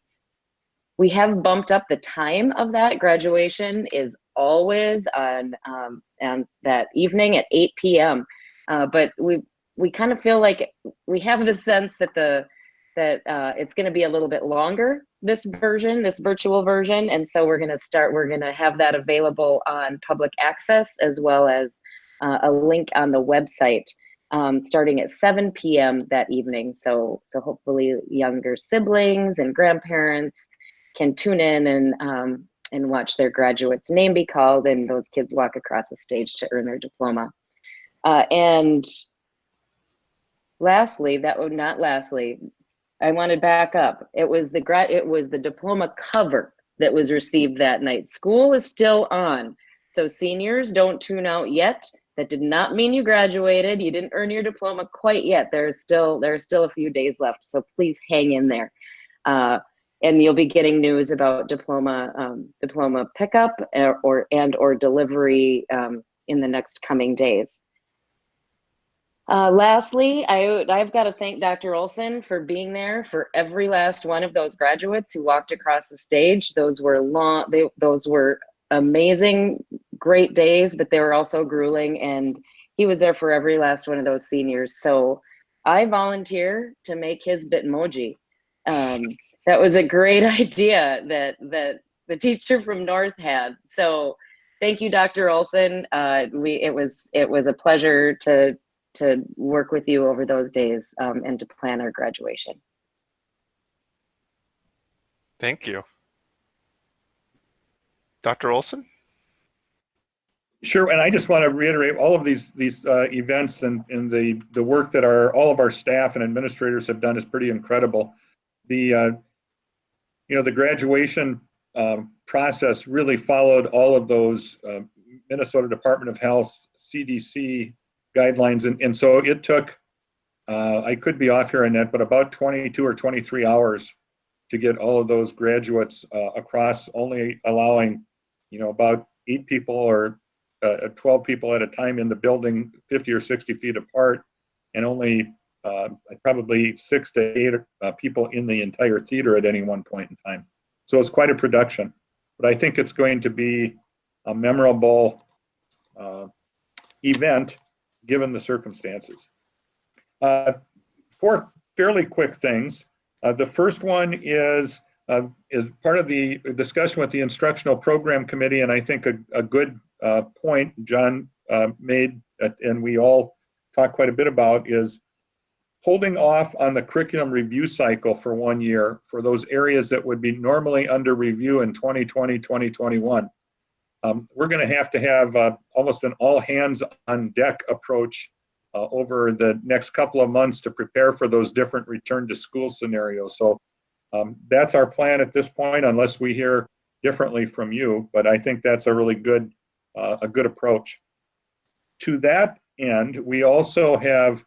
We have bumped up the time of that. Graduation is always on that evening at 8 p.m. But we kind of feel like we have the sense that it's going to be a little bit longer, this virtual version. And so we're going to have that available on public access, as well as a link on the website starting at 7 p.m. that evening. So hopefully younger siblings and grandparents can tune in and watch their graduate's name be called, and those kids walk across the stage to earn their diploma. And lastly, I want to back up. It was the diploma cover that was received that night. School is still on, so seniors, don't tune out yet. That did not mean you graduated. You didn't earn your diploma quite yet. There are still a few days left, so please hang in there. And you'll be getting news about diploma pickup or delivery in the next coming days. Lastly, I've got to thank Dr. Olson for being there for every last one of those graduates who walked across the stage. Those were amazing, great days, but they were also grueling, and he was there for every last one of those seniors. So I volunteer to make his Bitmoji. That was a great idea that the teacher from North had. So thank you, Dr. Olson. It was a pleasure to work with you over those days and to plan our graduation. Thank you. Dr. Olson? Sure, and I just want to reiterate all of these events and the work that all of our staff and administrators have done is pretty incredible. the graduation process really followed all of those Minnesota Department of Health, CDC guidelines. And so it took, I could be off here, Annette, but about 22 or 23 hours to get all of those graduates across, only allowing, about 8 people or 12 people at a time in the building, 50 or 60 feet apart, and only probably 6 to 8 people in the entire theater at any one point in time. So it's quite a production, but I think it's going to be a memorable event given the circumstances. 4 fairly quick things. The first one is part of the discussion with the Instructional Program Committee, and I think a good point John made, and we all talked quite a bit about, is holding off on the curriculum review cycle for 1 year for those areas that would be normally under review in 2020, 2021. We're going to have almost an all hands on deck approach over the next couple of months to prepare for those different return to school scenarios. So that's our plan at this point, unless we hear differently from you. But I think that's a really good approach. To that end, we also have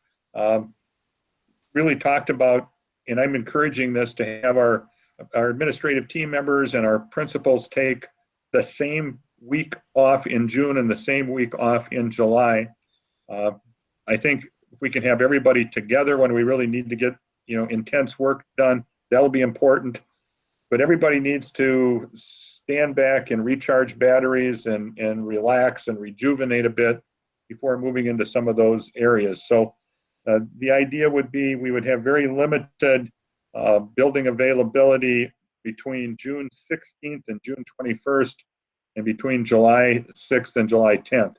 really talked about, and I'm encouraging this, to have our administrative team members and our principals take the same week off in June and the same week off in July. I think if we can have everybody together when we really need to get intense work done, that'll be important. But everybody needs to stand back and recharge batteries and relax and rejuvenate a bit before moving into some of those areas. So the idea would be we would have very limited building availability between June 16th and June 21st, and between July 6th and July 10th.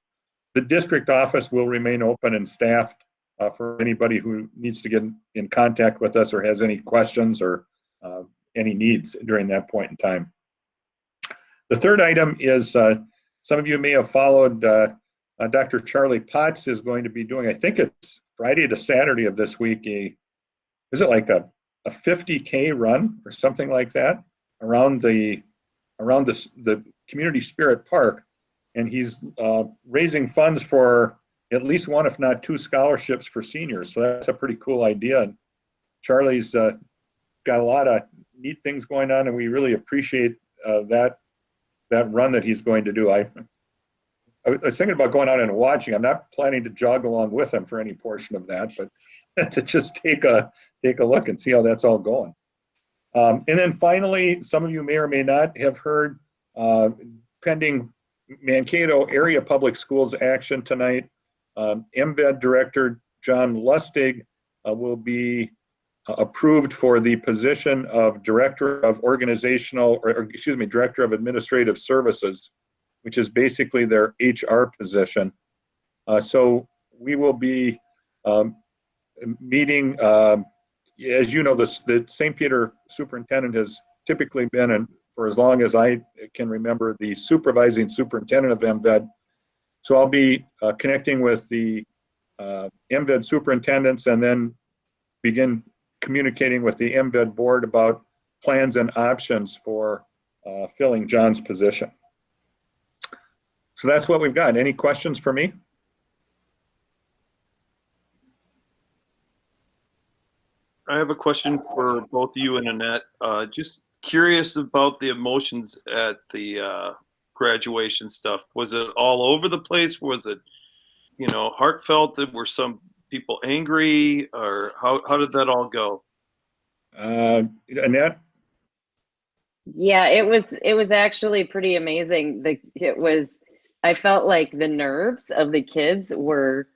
The district office will remain open and staffed for anybody who needs to get in contact with us or has any questions or any needs during that point in time. The third item is, some of you may have followed, Dr. Charlie Potts is going to be doing, I think it's Friday to Saturday of this week, is it like a 50K run or something like that around the Community Spirit Park, and he's raising funds for at least 1, if not 2, scholarships for seniors. So that's a pretty cool idea. And Charlie's got a lot of neat things going on, and we really appreciate that run that he's going to do. I was thinking about going out and watching. I'm not planning to jog along with him for any portion of that, but to just take a look and see how that's all going. And then finally, some of you may or may not have heard, pending Mankato Area Public Schools action tonight, MVED Director John Lustig will be approved for the position of Director of Director of Administrative Services, which is basically their HR position. So we will be meeting, as you know, the St. Peter superintendent has typically been, and for as long as I can remember, the supervising superintendent of MVED. So I'll be connecting with the MVED superintendents and then begin communicating with the MVED board about plans and options for filling John's position. So that's what we've got. Any questions for me? I have a question for both you and Annette. Just curious about the emotions at the graduation stuff. Was it all over the place? Was it, heartfelt? Were some people angry, or how did that all go? Annette? Yeah, it was actually pretty amazing. I felt like the nerves of the kids were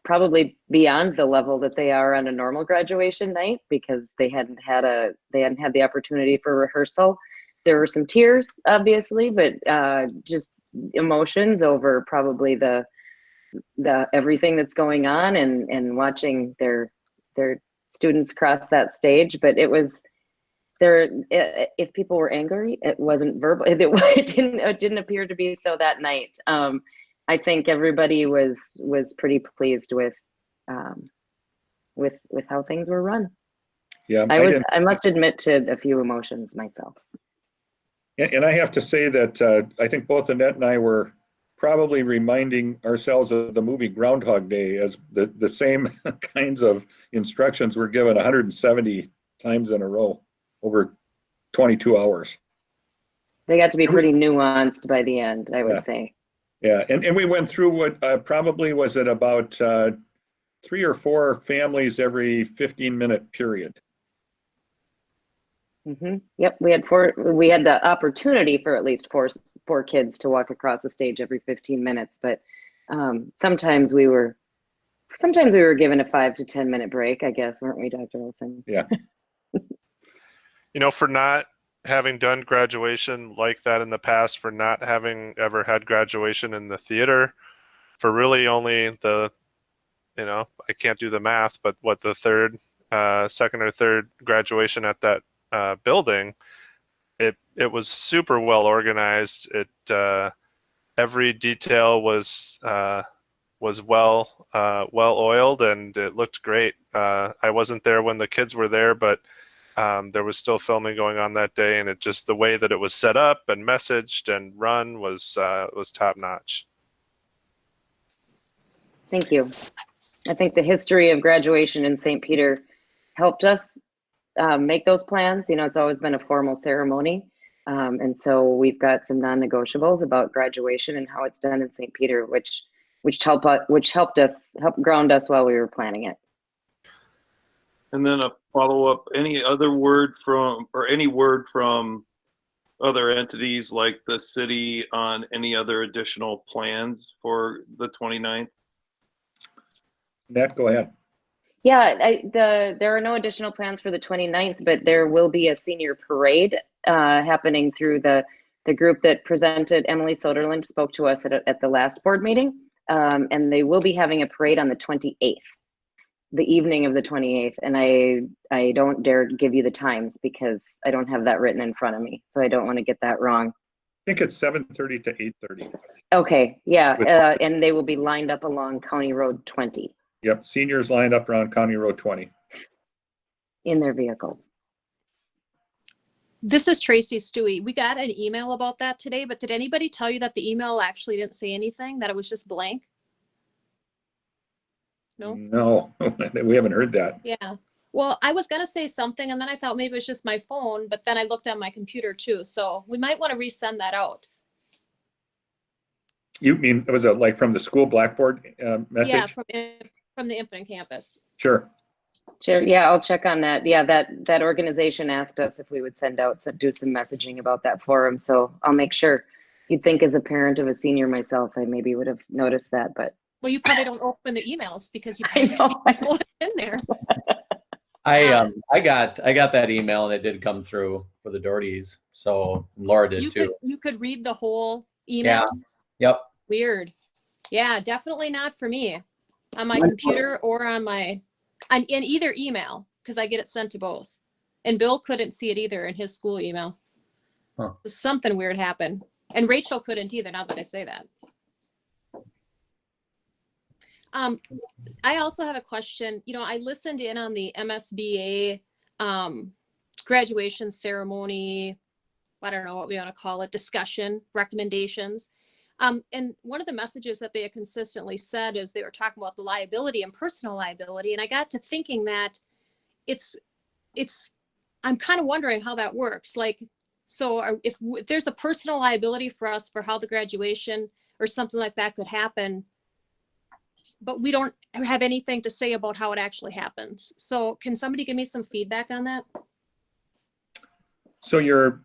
probably beyond the level that they are on a normal graduation night, because they hadn't had the opportunity for rehearsal. There were some tears, obviously, but just emotions over probably the everything that's going on and watching their students cross that stage. But it was there. If people were angry, it wasn't verbal. It didn't appear to be so that night. I think everybody was pretty pleased with how things were run. Yeah, I must admit to a few emotions myself. And I have to say that I think both Annette and I were probably reminding ourselves of the movie Groundhog Day, as the same kinds of instructions were given 170 times in a row over 22 hours. They got to be pretty nuanced by the end, I would Yeah. say. Yeah, and we went through what probably was it about 3 or 4 families every 15-minute period. Yep, we had 4. We had the opportunity for at least four kids to walk across the stage every 15 minutes, but sometimes we were given a 5 to 10 minute break, I guess, weren't we, Dr. Olson? Yeah. You know, for not having done graduation like that in the past, for not having ever had graduation in the theater, for really only the, you know, I can't do the math, but what, the second or third graduation at that building, it was super well organized. Every detail was well oiled, and it looked great. I wasn't there when the kids were there, but there was still filming going on that day, and the way that it was set up and messaged and run was top notch. Thank you. I think the history of graduation in St. Peter helped us make those plans. You know, it's always been a formal ceremony. And so we've got some non-negotiables about graduation and how it's done in St. Peter, which helped ground us while we were planning it. And then a follow-up, any word from other entities like the city on any other additional plans for the 29th? Nat, go ahead. Yeah, there are no additional plans for the 29th, but there will be a senior parade happening through the group that presented. Emily Soderland spoke to us at the last board meeting, and they will be having a parade on the 28th, the evening of the 28th. And I don't dare give you the times because I don't have that written in front of me, so I don't want to get that wrong. I think it's 7:30 to 8:30. Okay, yeah, and they will be lined up along County Road 20. Yep, seniors lined up around County Road 20. In their vehicles. This is Tracy Stewie. We got an email about that today, but did anybody tell you that the email actually didn't say anything, that it was just blank? No? No, we haven't heard that. Yeah. Well, I was going to say something, and then I thought maybe it was just my phone, but then I looked on my computer too. So we might want to resend that out. You mean, was it like from the school Blackboard message? Yeah, from the Impton campus. Sure. Sure. Yeah, I'll check on that. Yeah, that organization asked us if we would do some messaging about that forum. So I'll make sure. You'd think as a parent of a senior myself, I maybe would have noticed that, but. Well, you probably don't open the emails because you know in there. I got that email and it did come through for the Dohertys. So Laura did too. You could read the whole email. Yeah. Yep. Weird. Yeah, definitely not for me on my computer or in either email, because I get it sent to both. And Bill couldn't see it either in his school email. Huh. Something weird happened. And Rachel couldn't either, now that I say that. I also have a question. You know, I listened in on the MSBA graduation ceremony, I don't know what we want to call it, discussion, recommendations. And one of the messages that they had consistently said is they were talking about the liability and personal liability. And I got to thinking that I'm kind of wondering how that works. Like, so if there's a personal liability for us for how the graduation or something like that could happen, but we don't have anything to say about how it actually happens. So can somebody give me some feedback on that? So your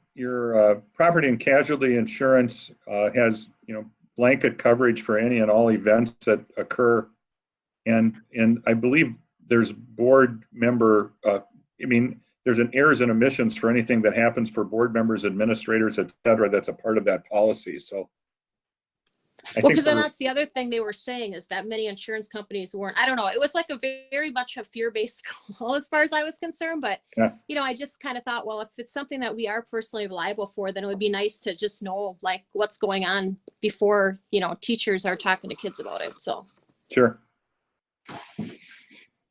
property and casualty insurance has, blanket coverage for any and all events that occur. And I believe there's board member, there's an errors and omissions for anything that happens for board members, administrators, et cetera, that's a part of that policy. So well, because then that's the other thing they were saying is that many insurance companies weren't, I don't know, it was like a very much a fear-based call as far as I was concerned. But, yeah. I just kind of thought, well, if it's something that we are personally liable for, then it would be nice to just know like what's going on before, teachers are talking to kids about it. So. Sure.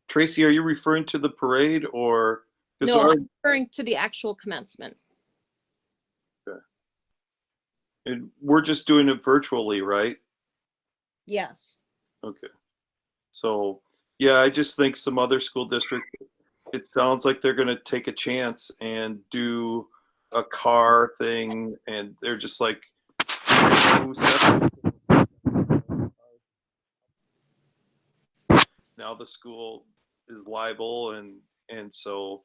Tracy, are you referring to the parade or 'Cause No, our- I'm referring to the actual commencement. and we're just doing it virtually, right? Yes. Okay. So, yeah, I just think some other school districts, it sounds like they're going to take a chance and do a car thing, and they're just like, now the school is liable, and so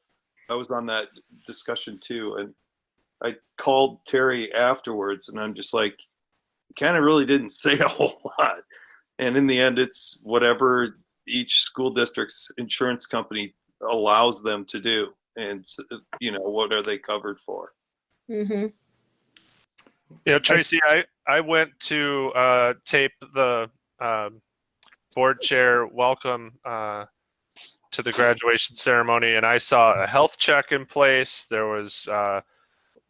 I was on that discussion too, and I called Terry afterwards, and I'm just like, kind of really didn't say a whole lot. And in the end, it's whatever each school district's insurance company allows them to do. And, what are they covered for? Mm-hmm. Yeah, Tracy, I went to tape the board chair welcome to the graduation ceremony, and I saw a health check in place. There was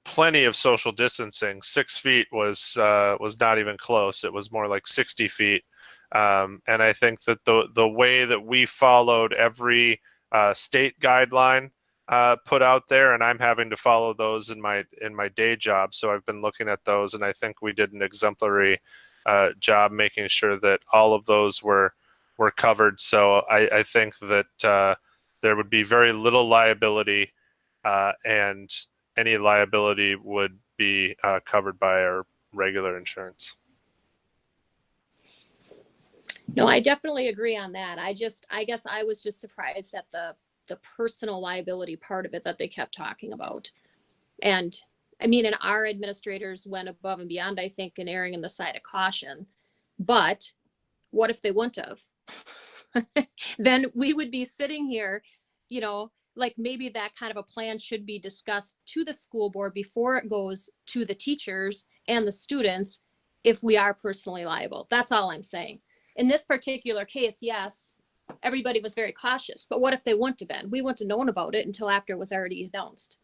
plenty of social distancing. 6 feet was not even close. It was more like 60 feet. And I think that the way that we followed every state guideline put out there, and I'm having to follow those in my day job. So I've been looking at those, and I think we did an exemplary job making sure that all of those were covered. So I think that there would be very little liability, and any liability would be covered by our regular insurance. No, I definitely agree on that. I guess I was just surprised at the personal liability part of it that they kept talking about. And I mean, and our administrators went above and beyond, I think, in erring on the side of caution. But what if they wouldn't have? Then we would be sitting here, like maybe that kind of a plan should be discussed to the school board before it goes to the teachers and the students if we are personally liable. That's all I'm saying. In this particular case, yes, everybody was very cautious, but what if they wouldn't have been? We wouldn't have known about it until after it was already announced.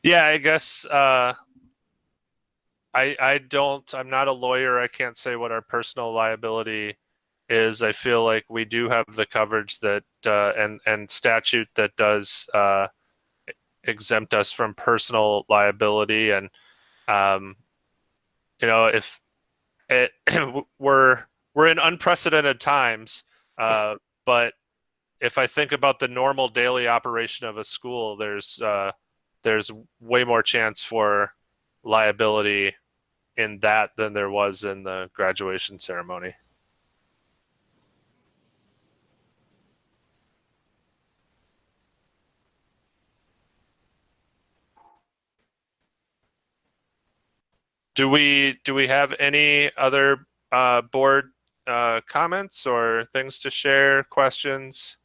Yeah, I guess I'm not a lawyer. I can't say what our personal liability is. I feel like we do have the coverage that and statute that does exempt us from personal liability, and if it, we're in unprecedented times, but if I think about the normal daily operation of a school, there's way more chance for liability in that than there was in the graduation ceremony. Do we have any other board comments or things to share, questions?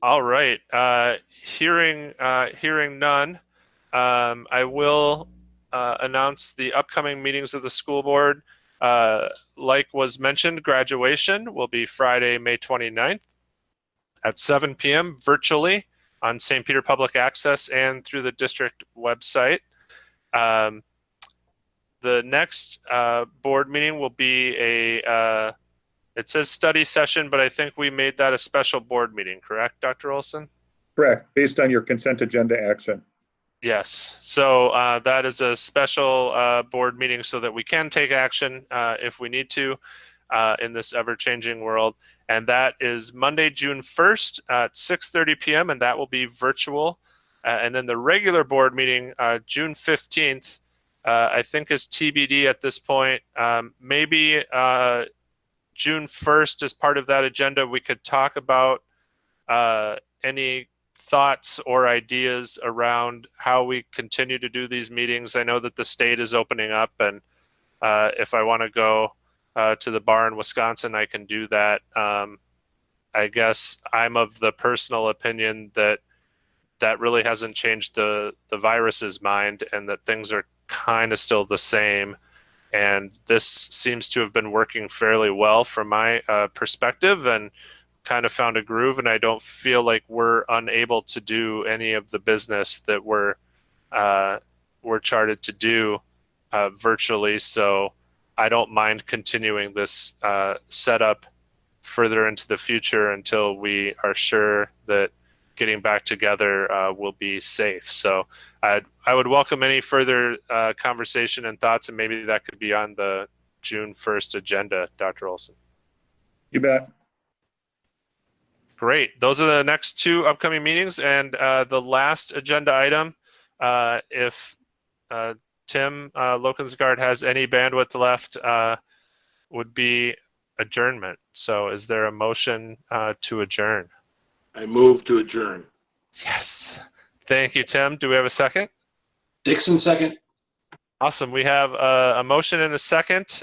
All right. Hearing none, I will announce the upcoming meetings of the school board. Like was mentioned, graduation will be Friday, May 29th at 7 p.m. virtually on St. Peter Public Access and through the district website. The next board meeting will be it says study session, but I think we made that a special board meeting, correct, Dr. Olson? Correct, based on your consent agenda action. Yes, so that is a special board meeting so that we can take action if we need to in this ever-changing world. And that is Monday, June 1st at 6:30 p.m. and that will be virtual. And then the regular board meeting, June 15th, I think is TBD at this point. Maybe June 1st as part of that agenda, we could talk about any thoughts or ideas around how we continue to do these meetings. I know that the state is opening up, and if I want to go to the bar in Wisconsin, I can do that. I guess I'm of the personal opinion that really hasn't changed the virus's mind, and that things are kind of still the same. And this seems to have been working fairly well from my perspective, and kind of found a groove. And I don't feel like we're unable to do any of the business that we're charted to do virtually, so I don't mind continuing this setup further into the future until we are sure that getting back together will be safe. So I would welcome any further conversation and thoughts, and maybe that could be on the June 1st agenda, Dr. Olson. You bet. Great. Those are the next two upcoming meetings, and the last agenda item, if Tim Lokensgaard has any bandwidth left, would be adjournment. So is there a motion to adjourn? I move to adjourn. Yes. Thank you, Tim. Do we have a second? Dixon, second. Awesome. We have a motion and a second.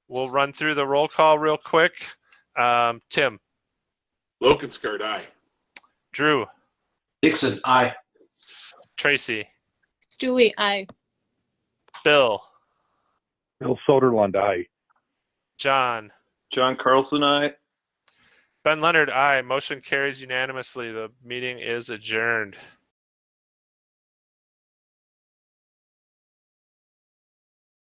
We'll run through the roll call real quick. Tim. Lokensgaard, aye. Drew. Dixon, aye. Tracy. Stewie, aye. Bill. Bill Soderlund, aye. John. John Carlson, aye. Ben Leonard, aye. Motion carries unanimously. The meeting is adjourned.